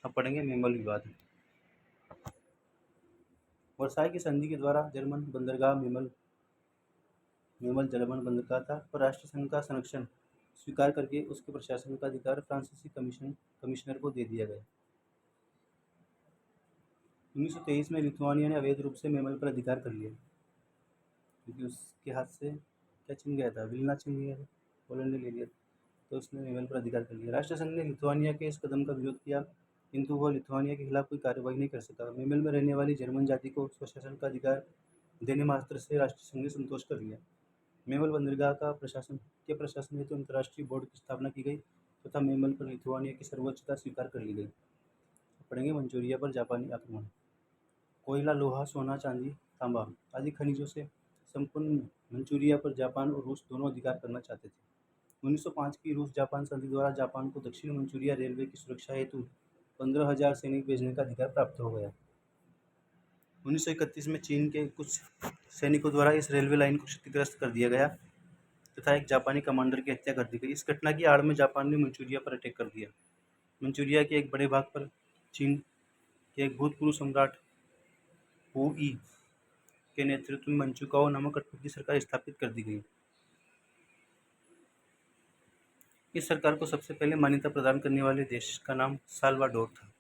अब पढ़ेंगे मेमल विवाद। वर्साई की संधि के द्वारा जर्मन बंदरगाह मेमल जर्मन बंदरगाह था, पर राष्ट्रसंघ का संरक्षण स्वीकार करके उसके प्रशासन का अधिकार फ्रांसीसी कमिश्नर को दे दिया गया। 1923 में लिथुआनिया ने अवैध रूप से मेमल पर अधिकार कर लिया, क्योंकि उसके हाथ से क्या छिन गया था, विल्ना छिन गया था, पोलैंड ने ले लिया, तो उसने मेमल पर अधिकार कर लिया। राष्ट्रसंघ ने लिथुआनिया के इस कदम का विरोध किया, किंतु वह लिथुआनिया के खिलाफ कोई कार्रवाई नहीं कर सका। मेमल में रहने वाली जर्मन जाति को स्वशासन का अधिकार देने मात्र से राष्ट्रसंघ ने संतोष कर लिया। मेमल बंदरगाह के प्रशासन हेतु अंतर्राष्ट्रीय बोर्ड की स्थापना की गई तथा मेमल पर लिथुआनिया की सर्वोच्चता स्वीकार कर ली गई। पढ़ेंगे मंचूरिया पर जापानी आक्रमण। कोयला, लोहा, सोना, चांदी, तांबा आदि खनिजों से संपन्न मंचूरिया पर जापान और रूस दोनों अधिकार करना चाहते थे। 1905 की रूस जापान संधि द्वारा जापान को दक्षिण मंचूरिया रेलवे की सुरक्षा हेतु 15,000 सैनिक भेजने का अधिकार प्राप्त हो गया। 1931 में चीन के कुछ सैनिकों द्वारा इस रेलवे लाइन को क्षतिग्रस्त कर दिया गया तथा एक जापानी कमांडर की हत्या कर दी गई। इस घटना की आड़ में जापान ने मंचूरिया पर अटैक कर दिया। मंचूरिया के एक बड़े भाग पर चीन के एक भूतपूर्व सम्राट हुई के नेतृत्व में मंचुकाओ नामक कठपुतली सरकार स्थापित कर दी गई। इस सरकार को सबसे पहले मान्यता प्रदान करने वाले देश का नाम साल्वाडोर था।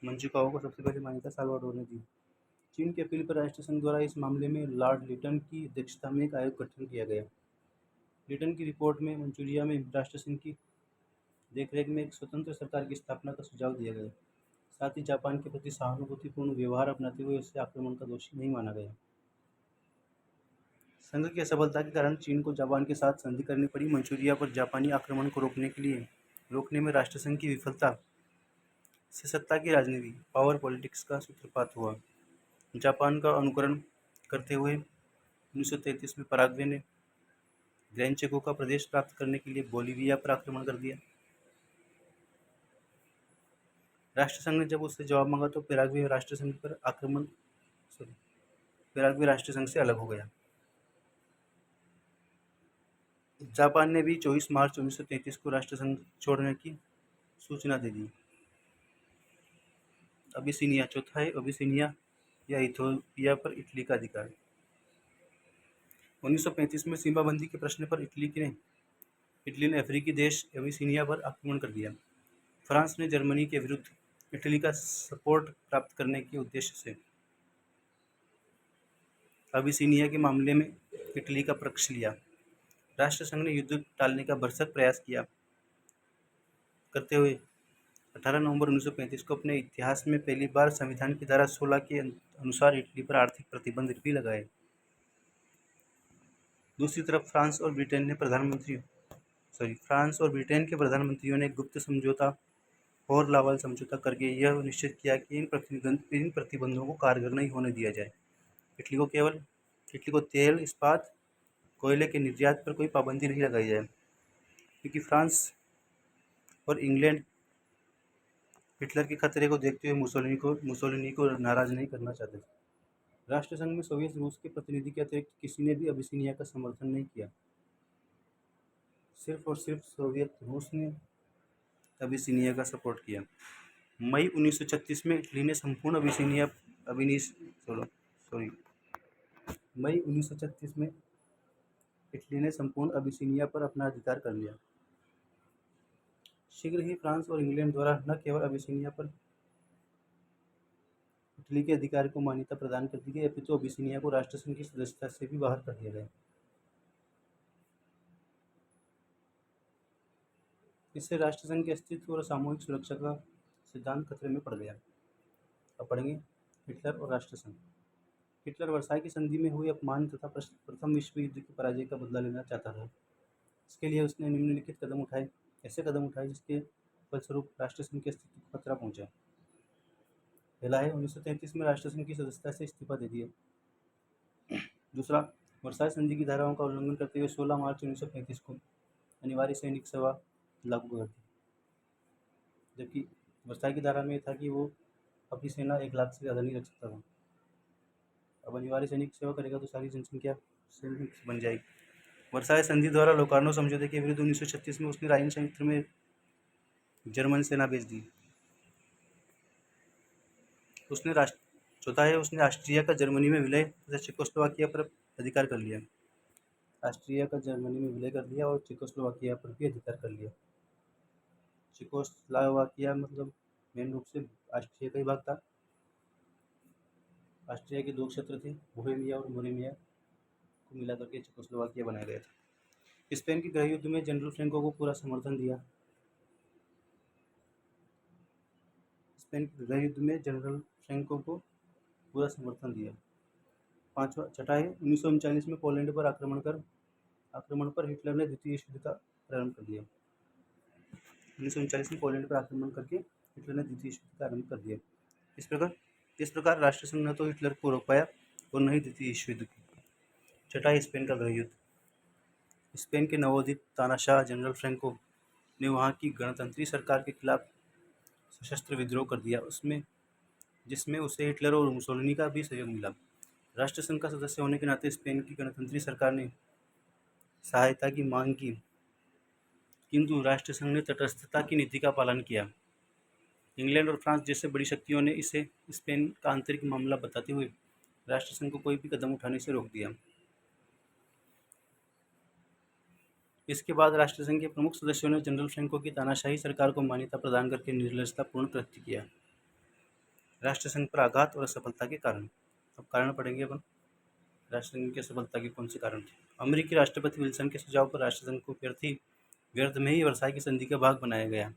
मंचुकाओ को सबसे पहले मान्यता साल्वाडोर ने दी। चीन की अपील पर राष्ट्रसंघ द्वारा इस मामले में लॉर्ड लिटन की अध्यक्षता में एक आयोग गठन किया गया। लिटन की रिपोर्ट में मंचूरिया में राष्ट्रसंघ की देखरेख में एक स्वतंत्र सरकार की स्थापना का सुझाव दिया गया। साथ ही जापान के प्रति सहानुभूतिपूर्ण व्यवहार अपनाते हुए उसे आक्रमण का दोषी नहीं माना गया। संघ की असफलता के कारण चीन को जापान के साथ संधि करनी पड़ी। मंचूरिया पर जापानी आक्रमण को रोकने में राष्ट्रसंघ की विफलता से सत्ता की राजनीति, पावर पॉलिटिक्स का सूत्रपात हुआ। जापान का अनुकरण करते हुए 1933 में पराग्वे ने ग्रेनचेको का प्रदेश प्राप्त करने के लिए बोलिविया पर आक्रमण कर दिया। राष्ट्रसंघ ने जब उससे जवाब मांगा तो पैराग्वे राष्ट्रसंघ से अलग हो गया। जापान ने भी 24 मार्च 1933 को राष्ट्रसंघ छोड़ने की सूचना दे दी। अबिसिनिया, चौथा है अबिसिनिया या इथियोपिया पर इटली का अधिकार। 1935 में सीमाबंदी के प्रश्न पर इटली ने अफ्रीकी देश अबिसिनिया पर आक्रमण कर दिया। फ्रांस ने जर्मनी के विरुद्ध इटली का सपोर्ट प्राप्त करने के उद्देश्य से अबिसिनिया के मामले में इटली का पक्ष लिया। राष्ट्रसंघ ने युद्ध टालने का भरसक प्रयास करते हुए 18 नवंबर 1935 को अपने इतिहास में पहली बार संविधान की धारा 16 के अनुसार इटली पर आर्थिक प्रतिबंध भी लगाए। दूसरी तरफ फ्रांस और ब्रिटेन के प्रधानमंत्रियों ने गुप्त समझौता और लावाल समझौता करके यह निश्चित किया कि इन प्रतिबंधों को कारगर नहीं होने दिया जाए। इटली को तेल, इस्पात, कोयले के निर्यात पर कोई पाबंदी नहीं लगाई जाए, क्योंकि फ्रांस और इंग्लैंड हिटलर के खतरे को देखते हुए मुसोलिनी को नाराज नहीं करना चाहते थे। राष्ट्रसंघ में सोवियत रूस के प्रतिनिधि के अतिरिक्त किसी ने भी अबिसिनिया का समर्थन नहीं किया। सिर्फ और सिर्फ सोवियत रूस ने अबिसिनिया का सपोर्ट किया। मई 1936 में इटली ने संपूर्ण अबिसिनिया पर अपना अधिकार कर लिया। शीघ्र ही फ्रांस और इंग्लैंड द्वारा न केवल अबिसिनिया पर इटली के अधिकार को मान्यता प्रदान कर दी गई, अपितु अबिसिनिया को राष्ट्रसंघ की सदस्यता से भी बाहर कर दिया गया। इससे राष्ट्रसंघ के अस्तित्व और सामूहिक सुरक्षा का सिद्धांत खतरे में पड़ गया। अब पढ़ेंगे हिटलर और राष्ट्रसंघ। हिटलर वर्साई की संधि में हुए अपमान तथा प्रथम विश्व युद्ध की पराजय का बदला लेना चाहता था। इसके लिए उसने निम्नलिखित कदम उठाए, ऐसे कदम उठाए जिसके फलस्वरूप राष्ट्रसंघ के अस्तित्व को खतरा पहुंचा। पहला है 1933 में राष्ट्रसंघ की सदस्यता से इस्तीफा दे दिया। दूसरा, वर्साई संधि की धाराओं का उल्लंघन करते हुए 16 मार्च 1935 को अनिवार्य सैनिक सेवा लागू कर दी। जबकि वर्साई की धारा में था कि वो अपनी सेना 1 लाख से ज़्यादा नहीं रख सकता था। अब अनिवार्य सैनिक सेवा करेगा तो सारी जनसंख्या सैनिक बन जाएगी। वर्साई संधि द्वारा लोकार्नो समझौते के विरुद्ध 1936 में उसने राइन क्षेत्र में जर्मन सेना भेज दी। चौथा है उसने ऑस्ट्रिया का जर्मनी में विलय तथा चेकोस्लोवाकिया पर अधिकार कर लिया। ऑस्ट्रिया का जर्मनी में विलय कर लिया और चेकोस्लोवाकिया पर भी अधिकार कर लिया। चेकोस्लोवाकिया मतलब मेन रूप से ऑस्ट्रिया का ही भाग था। ऑस्ट्रिया के 2 क्षेत्र थे, बोहेमिया और मोरेमिया को मिला करके चेकोस्लोवाकिया बनाया गया था। स्पेन के गृह युद्ध में जनरल फ्रैंको को पूरा समर्थन दिया। स्पेन के गृह युद्ध में जनरल फ्रैंको को पूरा समर्थन दिया। छठा है 1939 में पोलैंड पर आक्रमण पर हिटलर ने द्वितीय विश्व युद्ध का प्रारंभ कर दिया। 1939 में पोलैंड पर आक्रमण करके हिटलर ने द्वितीय विश्व युद्ध का आरंभ कर दिया। इस प्रकार राष्ट्रसंघ न तो हिटलर को रोक पाया और न ही द्वितीय विश्व युद्ध की। छठा है स्पेन का गृह युद्ध। स्पेन के नवोदित तानाशाह जनरल फ्रैंको ने वहाँ की गणतंत्री सरकार के खिलाफ सशस्त्र विद्रोह कर दिया, जिसमें उसे हिटलर और मुसोलिनी का भी सहयोग मिला। राष्ट्रसंघ का सदस्य होने के नाते स्पेन की गणतंत्री सरकार ने सहायता की मांग की, किंतु राष्ट्रसंघ ने तटस्थता की नीति का पालन किया। इंग्लैंड और फ्रांस जैसे बड़ी शक्तियों ने इसे स्पेन का आंतरिक मामला बताते हुए राष्ट्रसंघ को कोई भी कदम उठाने से रोक दिया। इसके बाद राष्ट्रसंघ के प्रमुख सदस्यों ने जनरल फ्रैंको की तानाशाही सरकार को मान्यता प्रदान करके निर्लजतापूर्ण कृत्य किया। राष्ट्रसंघ पर आघात और असफलता के कारण। अब कारण पढ़ेंगे अपन राष्ट्रसंघ की असफलता के कौन से कारण थे। अमेरिकी राष्ट्रपति विल्सन के सुझाव पर राष्ट्रसंघ को व्यर्थ में ही वर्साई की संधि का भाग बनाया गया,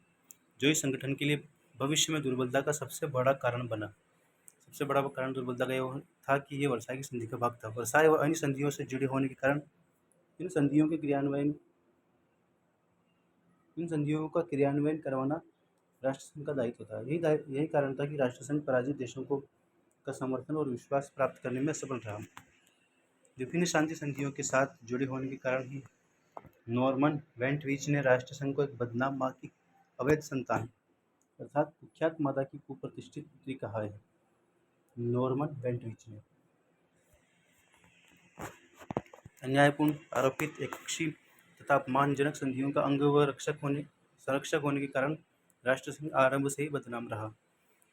जो इस संगठन के लिए भविष्य में दुर्बलता का सबसे बड़ा कारण बना। सबसे बड़ा कारण दुर्बलता का यह था कि ये वर्साई की संधि का भाग था। वर्साई व अन्य संधियों से जुड़े होने के कारण इन संधियों का क्रियान्वयन करवाना राष्ट्रसंघ का दायित्व था। यही कारण था कि राष्ट्रसंघ पराजित देशों का समर्थन और विश्वास प्राप्त करने में सफल रहा। विभिन्न शांति संधियों के साथ जुड़े होने के कारण ही नॉर्मन वेंटविच ने राष्ट्रसंघ को एक बदनाम माँ की अवैध संतान अर्थात कुख्यात माता की कुप्रतिष्ठित पुत्री कहा है। नॉर्मन वेंटविच ने अन्यायपूर्ण, आरोपित, एकपक्षीय तथा अपमानजनक संधियों का अंग व संरक्षक होने के कारण राष्ट्रसंघ आरंभ से ही बदनाम रहा।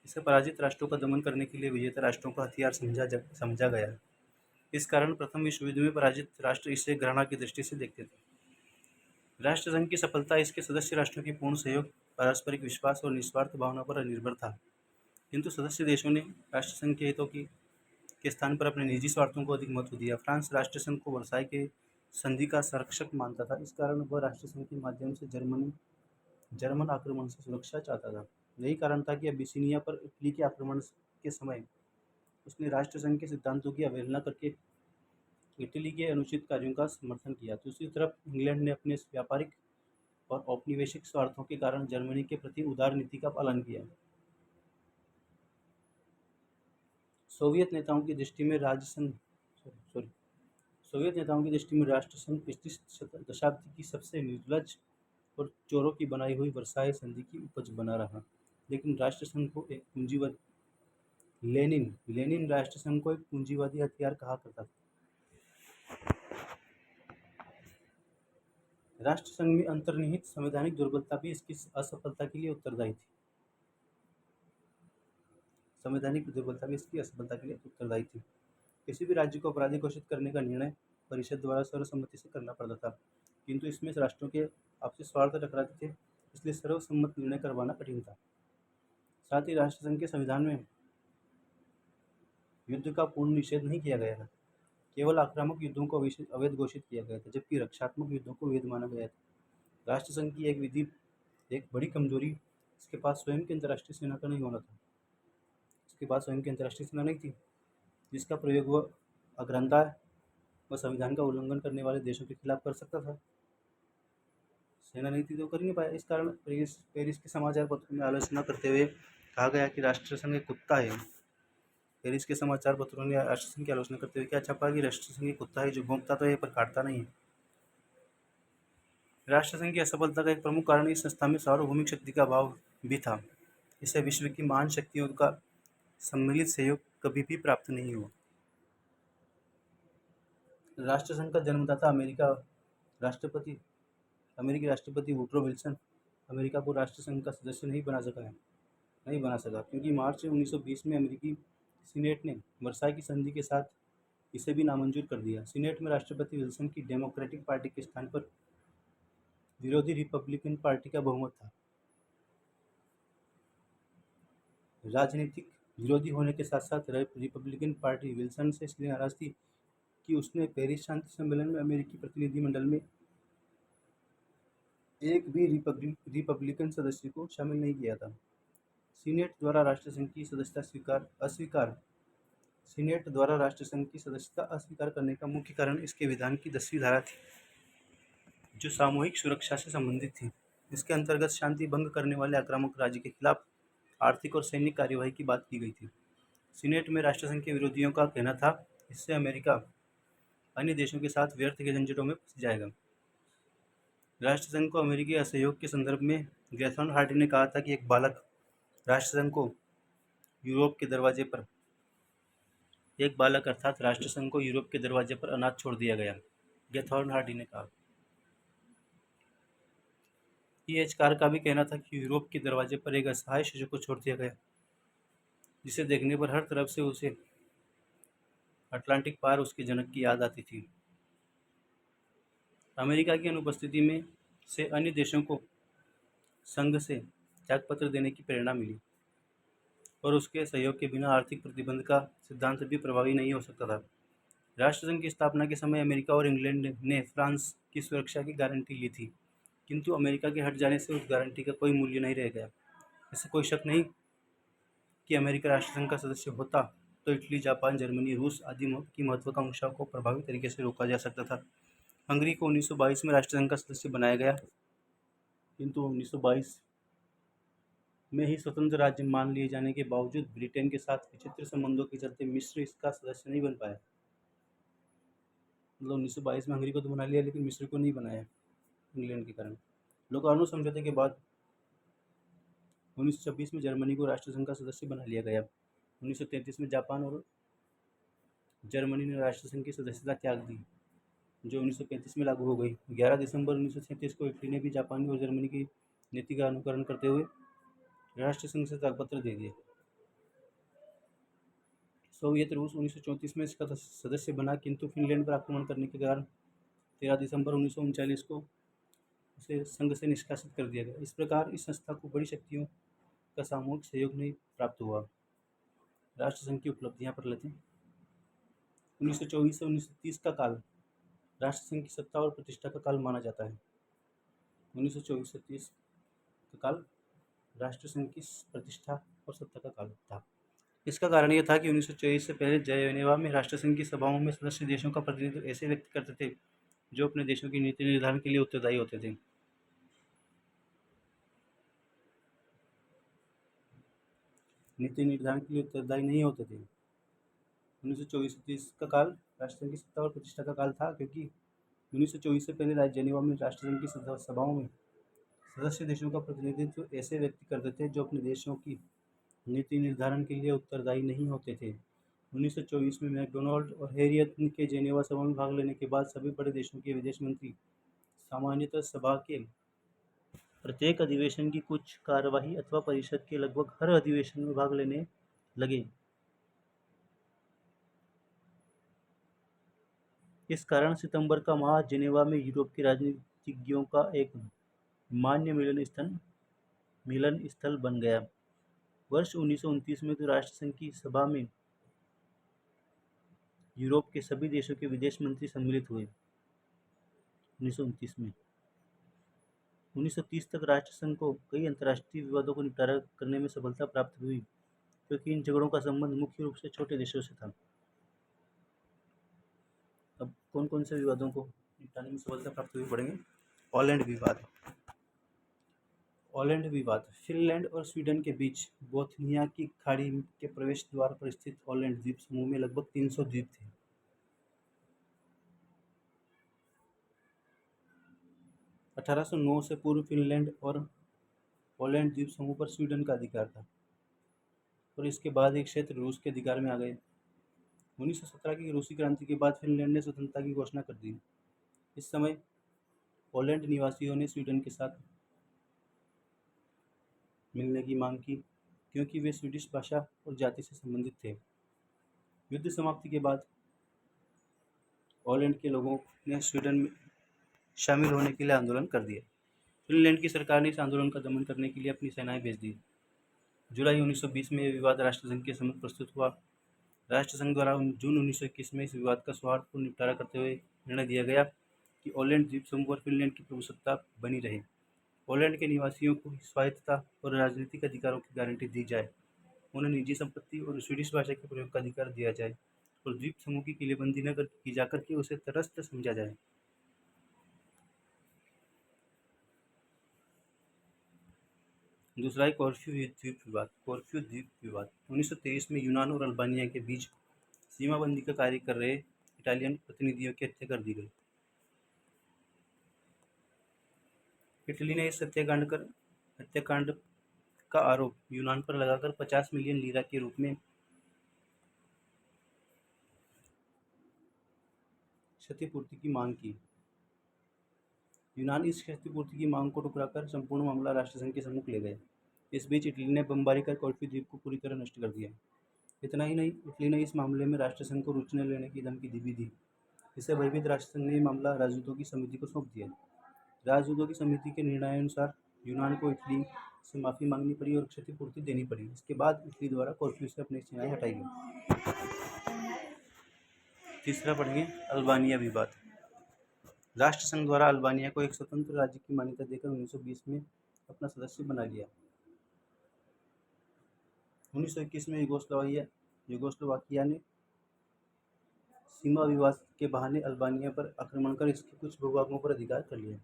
इसे पराजित राष्ट्रों का दमन करने के लिए विजेता राष्ट्रों का हथियार समझा गया। इस कारण प्रथम विश्व युद्ध में पराजित राष्ट्र इसे घृणा की दृष्टि से देखते थे। राष्ट्रसंघ की सफलता इसके सदस्य राष्ट्रों के पूर्ण सहयोग, पारस्परिक विश्वास और निस्वार्थ भावना पर निर्भर था, किंतु सदस्य देशों ने राष्ट्रसंघ के हितों के स्थान पर अपने निजी स्वार्थों को अधिक महत्व दिया। फ्रांस राष्ट्रसंघ को वर्साई के संधि का संरक्षक मानता था। इस कारण वह राष्ट्रसंघ के माध्यम से जर्मन आक्रमण से सुरक्षा चाहता था। यही कारण था कि अबिसिनिया पर इटली के आक्रमण के समय उसने राष्ट्रसंघ के सिद्धांतों की अवहेलना करके इटली के अनुचित कार्यों का समर्थन किया। दूसरी तरफ इंग्लैंड ने अपने व्यापारिक और औपनिवेशिक स्वार्थों के कारण जर्मनी के प्रति उदार नीति का पालन किया। सोवियत नेताओं की दृष्टि में राष्ट्रसंघ 25वीं शताब्दी की सबसे निर्लज और चोरों की बनाई हुई वर्साई संधि की उपज बना रहा। लेकिन राष्ट्रसंघ को एक लेनिन राष्ट्रसंघ को एक पूंजीवादी हथियार कहा करता था। राष्ट्रसंघ में अंतर्निहित संवैधानिक दुर्बलता भी इसकी असफलता के लिए उत्तरदायी थी। किसी भी राज्य को अपराधी घोषित करने का निर्णय परिषद द्वारा सर्वसम्मति से करना पड़ता था, किंतु इसमें राष्ट्रों के आपसी स्वार्थ टकराते थे, इसलिए सर्वसम्मत निर्णय करवाना कठिन था। साथ ही राष्ट्रसंघ के संविधान में युद्ध का पूर्ण निषेध नहीं किया गया था, केवल आक्रामक युद्धों को अवैध घोषित किया गया था, जबकि रक्षात्मक युद्धों को वैध माना गया था। राष्ट्रसंघ की एक विधि एक बड़ी कमजोरी इसके पास स्वयं की अंतर्राष्ट्रीय सेना का नहीं होना था। इसके पास स्वयं की अंतर्राष्ट्रीय सेना नहीं थी जिसका प्रयोग वह अग्रंदाय व संविधान का उल्लंघन करने वाले देशों के खिलाफ कर सकता था। सेना नहीं थी तो कर ही नहीं पाया। इस कारण पेरिस पेरिस के समाचार पत्रों में आलोचना करते हुए कहा गया कि राष्ट्रसंघ एक कुत्ता है। पेरिस के समाचार पत्रों ने राष्ट्रसंघ की आलोचना करते हुए क्या छापा कि राष्ट्रसंघ एक कुत्ता है जो भौंकता तो है पर काटता नहीं है। राष्ट्रसंघ की असफलता का एक प्रमुख कारण इस संस्था में सार्वभौमिक शक्ति का अभाव भी था। इसे विश्व की महान शक्तियों का सम्मिलित सहयोग कभी भी प्राप्त नहीं हुआ। राष्ट्रसंघ का जन्मदाता अमेरिकी राष्ट्रपति वुडरो विल्सन अमेरिका को राष्ट्रसंघ का सदस्य नहीं बना सका क्योंकि मार्च 1920 में अमेरिकी सीनेट ने वर्साई की संधि के साथ इसे भी नामंजूर कर दिया। सीनेट में राष्ट्रपति विल्सन की डेमोक्रेटिक पार्टी के स्थान पर विरोधी रिपब्लिकन पार्टी का बहुमत था। राजनीतिक विरोधी होने के साथ साथ रिपब्लिकन पार्टी विल्सन से इसलिए नाराज थी कि उसने पेरिस शांति सम्मेलन में अमेरिकी प्रतिनिधिमंडल में एक भी रिपब्लिकन सदस्य को शामिल नहीं किया था। सीनेट द्वारा राष्ट्रसंघ की सदस्यता अस्वीकार करने का मुख्य कारण इसके विधान की 10वीं धारा थी जो सामूहिक सुरक्षा से संबंधित थी। इसके अंतर्गत शांति भंग करने वाले आक्रामक राज्य के खिलाफ आर्थिक और सैनिक कार्यवाही की बात की गई थी। सीनेट में राष्ट्रसंघ के विरोधियों का कहना था इससे अमेरिका अन्य देशों के साथ व्यर्थ के झंझटों में फंस जाएगा। राष्ट्रसंघ को अमेरिकी असहयोग के संदर्भ में गैथर्न हार्डी ने कहा था कि एक बालक राष्ट्रसंघ को यूरोप के दरवाजे पर अनाथ छोड़ दिया गया। गैथर्न हार्डी ने कहा। E.H. कार का भी कहना था कि यूरोप के दरवाजे पर एक असहाय शिशु को छोड़ दिया गया जिसे देखने पर हर तरफ से उसे अटलांटिक पार उसके जनक की याद आती थी। अमेरिका की अनुपस्थिति में से अन्य देशों को संघ से त्यागपत्र देने की प्रेरणा मिली और उसके सहयोग के बिना आर्थिक प्रतिबंध का सिद्धांत भी प्रभावी नहीं हो सकता था। राष्ट्रसंघ की स्थापना के समय अमेरिका और इंग्लैंड ने फ्रांस की सुरक्षा की गारंटी ली थी किंतु अमेरिका के हट जाने से उस गारंटी का कोई मूल्य नहीं रह गया। इससे कोई शक नहीं कि अमेरिका राष्ट्रसंघ का सदस्य होता तो इटली, जापान, जर्मनी, रूस आदि की महत्वाकांक्षाओं को प्रभावी तरीके से रोका जा सकता था। हंगरी को 1922 में राष्ट्रसंघ का सदस्य बनाया गया किंतु 1922 में ही स्वतंत्र राज्य मान लिए जाने के बावजूद ब्रिटेन के साथ विचित्र संबंधों के चलते मिस्र इसका सदस्य नहीं बन पाया। मतलब 1922 में हंगरी को तो बना लिया लेकिन मिस्र को नहीं बनाया इंग्लैंड के कारण। लोकार्नो समझौते के बाद 1926 में जर्मनी को राष्ट्रसंघ का सदस्य बना लिया गया। 1933 में जापान और जर्मनी ने राष्ट्रसंघ की सदस्यता त्याग दी जो 1935 में लागू हो गई। 11 दिसंबर 1937 को इटली ने भी जापानी और जर्मनी की नीति का अनुकरण करते हुए राष्ट्रसंघ से त्यागपत्र दे दिया। सोवियत रूस 1934 में इसका सदस्य बना किंतु फिनलैंड पर आक्रमण करने के कारण 13 दिसंबर 1939 को उसे संघ से निष्कासित कर दिया गया। इस प्रकार इस संस्था को बड़ी शक्तियों का सामूहिक सहयोग नहीं प्राप्त हुआ। राष्ट्रसंघ की उपलब्धियां पर लेते हैं। 1924 से 1930 का काल राष्ट्रसंघ की सत्ता और प्रतिष्ठा का काल माना जाता है। 1924 से 30 का काल राष्ट्रसंघ की प्रतिष्ठा और सत्ता का काल था। इसका कारण यह था कि 1924 से पहले जेनेवा में राष्ट्रसंघ की सभाओं में सदस्य देशों का प्रतिनिधित्व ऐसे व्यक्ति करते थे जो अपने देशों की नीति निर्धारण के लिए उत्तरदायी होते थे। नहीं होते थे। 1924 से 30 का काल राष्ट्रसंघ की सत्ता और प्रतिष्ठा का काल था क्योंकि 1924 से पहले जेनेवा में राष्ट्रसंघ की सभाओं में सदस्य देशों का प्रतिनिधित्व ऐसे व्यक्ति करते थे जो अपने देशों की नीति निर्धारण के लिए उत्तरदायी नहीं होते थे। 1924 में मैकडोनाल्ड और हैरियट के जेनेवा सभा में भाग लेने के बाद सभी बड़े देशों के विदेश मंत्री सामान्यतः सभा के प्रत्येक अधिवेशन की कुछ कार्यवाही अथवा परिषद के लगभग हर अधिवेशन में भाग लेने लगे। इस कारण सितंबर का माह जेनेवा में यूरोप के राजनीतिज्ञों का एक मान्य मिलन स्थल बन गया। वर्ष 1929 में तो राष्ट्रसंघ की सभा में यूरोप के सभी देशों के विदेश मंत्री सम्मिलित हुए। 1929 में 1930 तक राष्ट्रसंघ को कई अंतर्राष्ट्रीय विवादों को निपटारा करने में सफलता प्राप्त हुई, क्योंकि इन झगड़ों का संबंध मुख्य रूप से छोटे देशों से था। अब कौन-कौन से विवादों को निपटाने में सफलता प्राप्त हुई पढ़ेंगे। ऑलैंड विवाद। ऑलैंड विवाद फिनलैंड और स्वीडन के बीच बोथनिया की खाड़ी के प्रवेश द्वार पर स्थित ऑलैंड द्वीप समूह में लगभग 300 द्वीप थे। 1809 से पूर्व फिनलैंड और ऑलैंड द्वीप समूह पर स्वीडन का अधिकार था और इसके बाद ये क्षेत्र रूस के अधिकार में आ गए। 1917 की रूसी क्रांति के बाद फिनलैंड ने स्वतंत्रता की घोषणा कर दी। इस समय ऑलैंड निवासियों ने स्वीडन के साथ मिलने की मांग की, क्योंकि वे स्वीडिश भाषा और जाति से संबंधित थे। युद्ध समाप्ति के बाद ऑलैंड के लोगों ने स्वीडन में शामिल होने के लिए आंदोलन कर दिया। फिनलैंड की सरकार ने इस आंदोलन का दमन करने के लिए अपनी सेनाएं भेज दी। जुलाई 1920 में यह विवाद राष्ट्रसंघ के सम्मुख प्रस्तुत हुआ। राष्ट्रसंघ द्वारा जून 1921 में इस विवाद का सौहार्दपूर्ण निपटारा करते हुए निर्णय दिया गया कि ऑलैंड द्वीप समूह पर फिनलैंड की प्रभुसत्ता बनी रहे। ऑलैंड के निवासियों को स्वायत्तता और राजनीतिक अधिकारों की गारंटी दी जाए, उन्हें निजी संपत्ति और स्वीडिश भाषा के प्रयोग का अधिकार दिया जाए और द्वीप समूह की किलेबंदी न की जाकर के उसे तटस्थ समझा जाए। दूसरा है कॉर्फू द्वीप विवाद। कॉर्फू द्वीप विवाद 1923 में यूनान और अल्बानिया के बीच सीमाबंदी का कार्य कर रहे इटालियन प्रतिनिधियों की हत्या कर दी गई। इटली ने इस हत्याकांड का आरोप यूनान पर लगाकर 50 मिलियन लीरा के रूप में क्षतिपूर्ति की मांग की। यूनान इस क्षतिपूर्ति की मांग को ठुकराकर संपूर्ण मामला राष्ट्रसंघ के सम्मुख ले गए। इस बीच इटली ने बमबारी कर कॉर्फू द्वीप को पूरी तरह नष्ट कर दिया। इतना ही नहीं, इटली ने इस मामले में राष्ट्रसंघ को रुचि न लेने की धमकी भी दी। इससे भयभीत राष्ट्रसंघ ने मामला राजदूतों की समिति को सौंप दिया। राजदूतों की समिति के निर्णयानुसार यूनान को इटली से माफ़ी मांगनी पड़ी और क्षतिपूर्ति देनी पड़ी। इसके बाद इटली द्वारा कॉर्फू से अपनी सेनाएं हटाई गई। तीसरा पढ़ेंगे अल्बानिया विवाद। राष्ट्रसंघ द्वारा अल्बानिया को एक स्वतंत्र राज्य की मान्यता देकर 1920 में अपना सदस्य बना लिया। 1921 में यूगोस्लोवाकिया ने सीमा विवाद के बहाने अल्बानिया पर आक्रमण कर इसके कुछ भूभागों पर अधिकार कर लिया।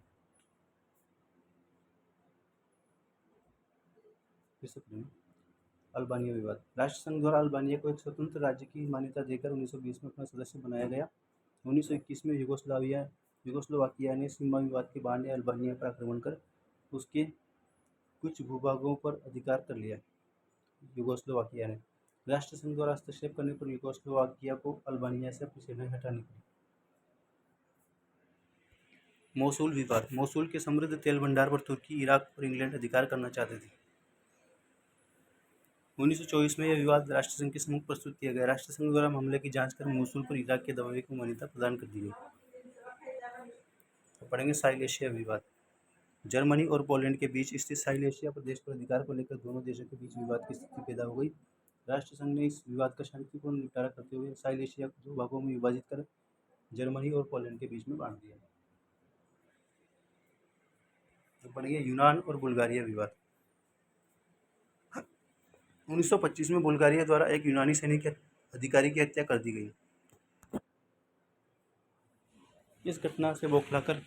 अल्बानिया विवाद। राष्ट्रसंघ द्वारा अल्बानिया को एक स्वतंत्र राज्य की मान्यता देकर 1920 में अपना सदस्य बनाया गया। 1921 में यूगोस्लोवाकिया ने सीमा विवाद के बहाने अल्बानिया पर आक्रमण कर उसके कुछ भूभागों पर अधिकार कर लिया। यूगोस्लोवाकिया ने राष्ट्रसंघ द्वारा हस्तक्षेप करने पर यूगोस्लोवाकिया को अल्बानिया से अपनी सेनाएं हटानी पड़ी। मोसुल विवाद। मोसुल के समृद्ध तेल भंडार पर तुर्की, इराक और इंग्लैंड अधिकार करना चाहते थे। 1924 में यह विवाद राष्ट्रसंघ के सम्मुख प्रस्तुत किया गया। राष्ट्रसंघ द्वारा मामले की जांच कर मोसुल पर इराक के दबाव को मान्यता प्रदान कर दी गई। तो पढ़ेंगे साइलेशिया विवाद। जर्मनी और पोलैंड के बीच स्थित साइलेशिया प्रदेश पर अधिकार को लेकर दोनों देशों के बीच विवाद की स्थिति पैदा हो गई। राष्ट्रसंघ ने इस विवाद का शांतिपूर्ण निपटारा करते हुए साइलेशिया को 2 भागों में विभाजित कर जर्मनी और पोलैंड के बीच में बांट दिया। तो पढ़ेंगे यूनान और बुल्गारिया विवाद। 1925 में बुल्गारिया द्वारा एक यूनानी सैनिक अधिकारी की हत्या कर दी गई। इस घटना से बौखलाकर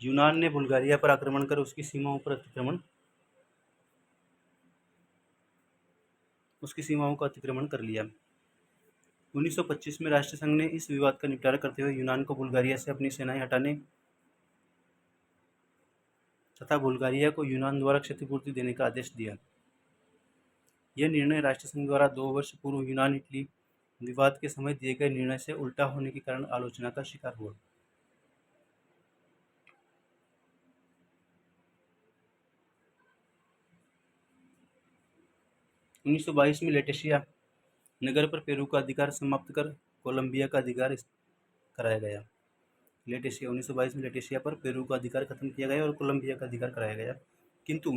यूनान ने बुल्गारिया पर आक्रमण कर उसकी सीमाओं का अतिक्रमण कर लिया। 1925 में राष्ट्रसंघ ने इस विवाद का निपटारा करते हुए यूनान को बुल्गारिया से अपनी सेनाएं हटाने तथा बुल्गारिया को यूनान द्वारा क्षतिपूर्ति देने का आदेश दिया। यह निर्णय राष्ट्रसंघ द्वारा 2 वर्ष पूर्व यूनान इटली विवाद के समय दिए गए निर्णय से उल्टा होने के कारण आलोचना का शिकार हुआ। उन्नीस सौ 22 में लेटेशिया नगर पर पेरू का अधिकार समाप्त कर कोलंबिया का अधिकार कराया गया। 1922 में लेटेशिया पर पेरू का अधिकार खत्म किया गया और कोलंबिया का अधिकार कराया गया, किंतु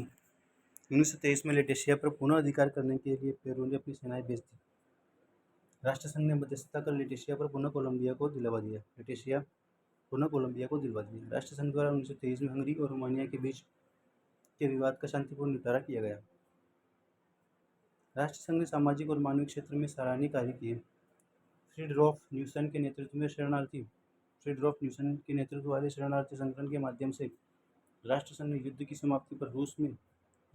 1923 में लेटेशिया पर पुनः अधिकार करने के लिए पेरू ने अपनी सेनाएं भेज दी। राष्ट्रसंघ ने मध्यस्थता कर लेटेशिया पर पुनः कोलंबिया को दिलावा दिया। लेटेशिया पुनः कोलंबिया को दिलवा दिया। राष्ट्रसंघ द्वारा 1923 में हंगरी और रोमानिया के बीच के विवाद का शांतिपूर्ण निपटारा किया गया। राष्ट्रसंघ ने सामाजिक और मानवीय क्षेत्र में सराहनीय कार्य किए। फ्रीडरॉफ न्यूसन के नेतृत्व वाले शरणार्थी संगठन के माध्यम से राष्ट्रसंघ ने युद्ध की समाप्ति पर रूस में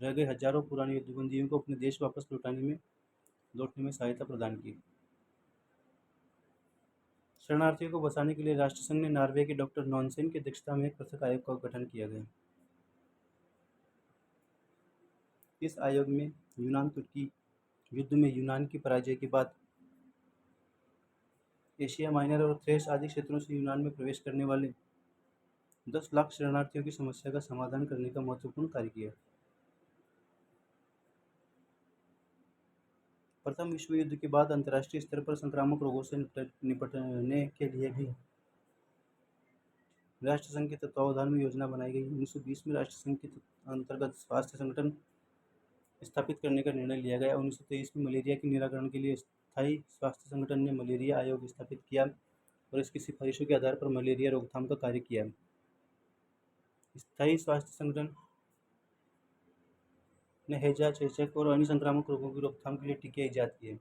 रह गए हजारों पुराने युद्धबंदियों को अपने देश वापस लौटने में सहायता प्रदान की। शरणार्थियों को बचाने के लिए राष्ट्रसंघ ने नॉर्वे के डॉक्टर नॉनसेन की अध्यक्षता में एक पृथक आयोग का गठन किया गया। इस आयोग में यूनान तुर्की युद्ध में यूनान की पराजय के बाद एशिया माइनर और थ्रेस आदि क्षेत्रों से यूनान में प्रवेश करने वाले 10 लाख शरणार्थियों की समस्या का समाधान करने का महत्वपूर्ण कार्य किया। प्रथम विश्व युद्ध के बाद अंतर्राष्ट्रीय स्तर पर संक्रामक रोगों से निपटने के लिए भी राष्ट्रसंघ के तत्वावधान में योजना बनाई गई। 1920 में राष्ट्रसंघ के अंतर्गत स्वास्थ्य संगठन स्थापित करने का निर्णय लिया गया। 1923 में मलेरिया के निराकरण के लिए स्थायी स्वास्थ्य संगठन ने मलेरिया आयोग स्थापित किया और इसकी सिफारिशों के आधार पर मलेरिया रोकथाम का कार्य किया। स्थायी स्वास्थ्य संगठन ने हैजा, चेचक और अन्य संक्रामक रोगों की रोकथाम के लिए टीके इजाद किए।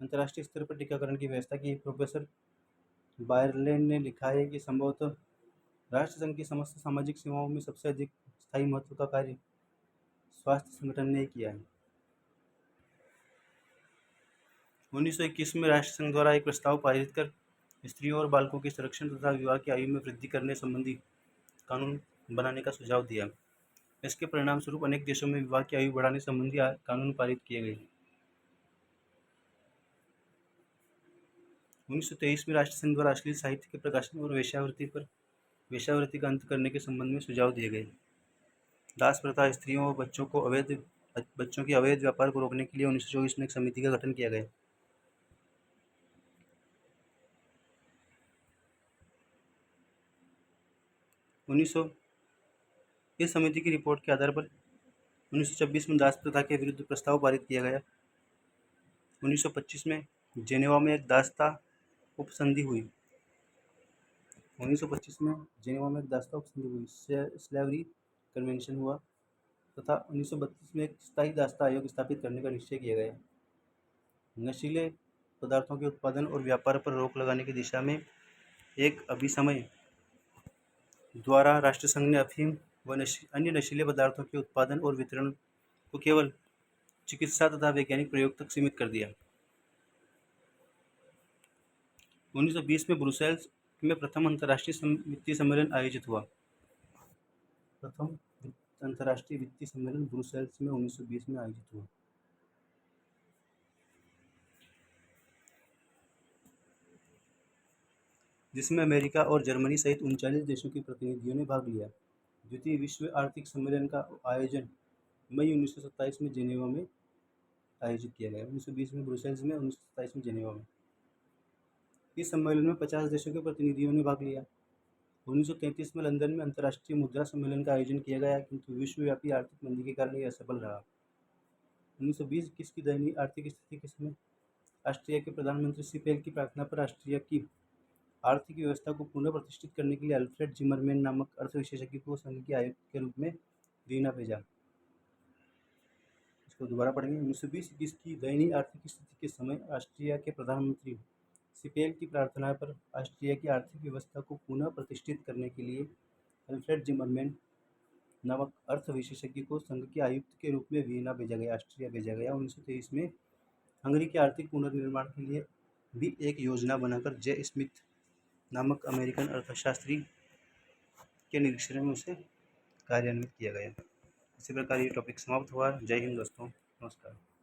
अंतर्राष्ट्रीय स्तर पर टीकाकरण की व्यवस्था की। प्रोफेसर बायरलैंड ने लिखा है कि संभवतः राष्ट्रसंघ की समस्त सामाजिक सेवाओं में सबसे अधिक स्थायी महत्व का कार्य स्वास्थ्य संगठन ने किया है। 1921 में राष्ट्रसंघ द्वारा एक प्रस्ताव पारित कर स्त्रियों और बालकों के संरक्षण तथा विवाह की आयु में वृद्धि करने संबंधी कानून बनाने का सुझाव दिया। इसके परिणाम स्वरूप अनेक देशों में विवाह की आयु बढ़ाने संबंधी कानून पारित किए गए। 1923 में राष्ट्रसंघ द्वारा अश्लील साहित्य के प्रकाशन और वेश्यावृत्ति का अंत करने के संबंध में सुझाव दिए गए। दास प्रथा, स्त्रियों और बच्चों के अवैध व्यापार को रोकने के लिए 1924 में एक समिति का गठन किया गया। इस समिति की रिपोर्ट के आधार पर 1926 में दास प्रथा के विरुद्ध प्रस्ताव पारित किया गया। 1925 में जेनेवा में एक दासता उपसंधि हुई। स्लेवरी कन्वेंशन हुआ तथा 1932 में एक स्थायी दासता आयोग स्थापित करने का निश्चय किया गया। नशीले पदार्थों के उत्पादन और व्यापार पर रोक लगाने की दिशा में एक अभिसमय द्वारा राष्ट्रसंघ ने अफीम व अन्य नशीले पदार्थों के उत्पादन और वितरण को केवल चिकित्सा तथा वैज्ञानिक प्रयोग तक सीमित कर दिया। 1920 में ब्रुसेल्स में प्रथम अंतर्राष्ट्रीय वित्तीय सम्मेलन आयोजित हुआ। प्रथम अंतर्राष्ट्रीय वित्तीय सम्मेलन ब्रुसेल्स में 1920 में आयोजित हुआ। जिसमें अमेरिका और जर्मनी सहित 39 देशों के प्रतिनिधियों ने भाग लिया। द्वितीय विश्व आर्थिक सम्मेलन का आयोजन मई 1927 में जेनेवा में आयोजित किया गया। 1920 में ब्रुसेल्स में, 1927 में जेनेवा में। इस सम्मेलन में 50 देशों के प्रतिनिधियों ने भाग लिया। 1933 में लंदन में अंतर्राष्ट्रीय मुद्रा सम्मेलन का आयोजन किया गया, किंतु विश्वव्यापी आर्थिक मंदी के कारण यह असफल रहा। 1920-21 की दयनीय आर्थिक स्थिति के समय ऑस्ट्रिया के प्रधानमंत्री सीपेल की प्रार्थना पर ऑस्ट्रिया की आर्थिक व्यवस्था को पुनः प्रतिष्ठित करने के लिए अल्फ्रेड जिमरमैन नामक अर्थ विशेषज्ञ को संघ के आयुक्त के रूप में वीना भेजा। इसको दोबारा पढ़ेंगे। 1920-21 की दयनीय आर्थिक स्थिति के समय ऑस्ट्रिया के प्रधानमंत्री सीपेल की प्रार्थना पर ऑस्ट्रिया की आर्थिक व्यवस्था को पुनः प्रतिष्ठित करने के लिए अल्फ्रेड जिमरमैन नामक अर्थ विशेषज्ञ को संघ के आयुक्त के रूप में वीना भेजा गया, ऑस्ट्रिया भेजा गया। 1923 में हंगरी के आर्थिक पुनर्निर्माण के लिए भी एक योजना बनाकर जे स्मिथ नामक अमेरिकन अर्थशास्त्री के निरीक्षण में उसे कार्यान्वित किया गया। इसी प्रकार ये टॉपिक समाप्त हुआ। जय हिंद दोस्तों, नमस्कार।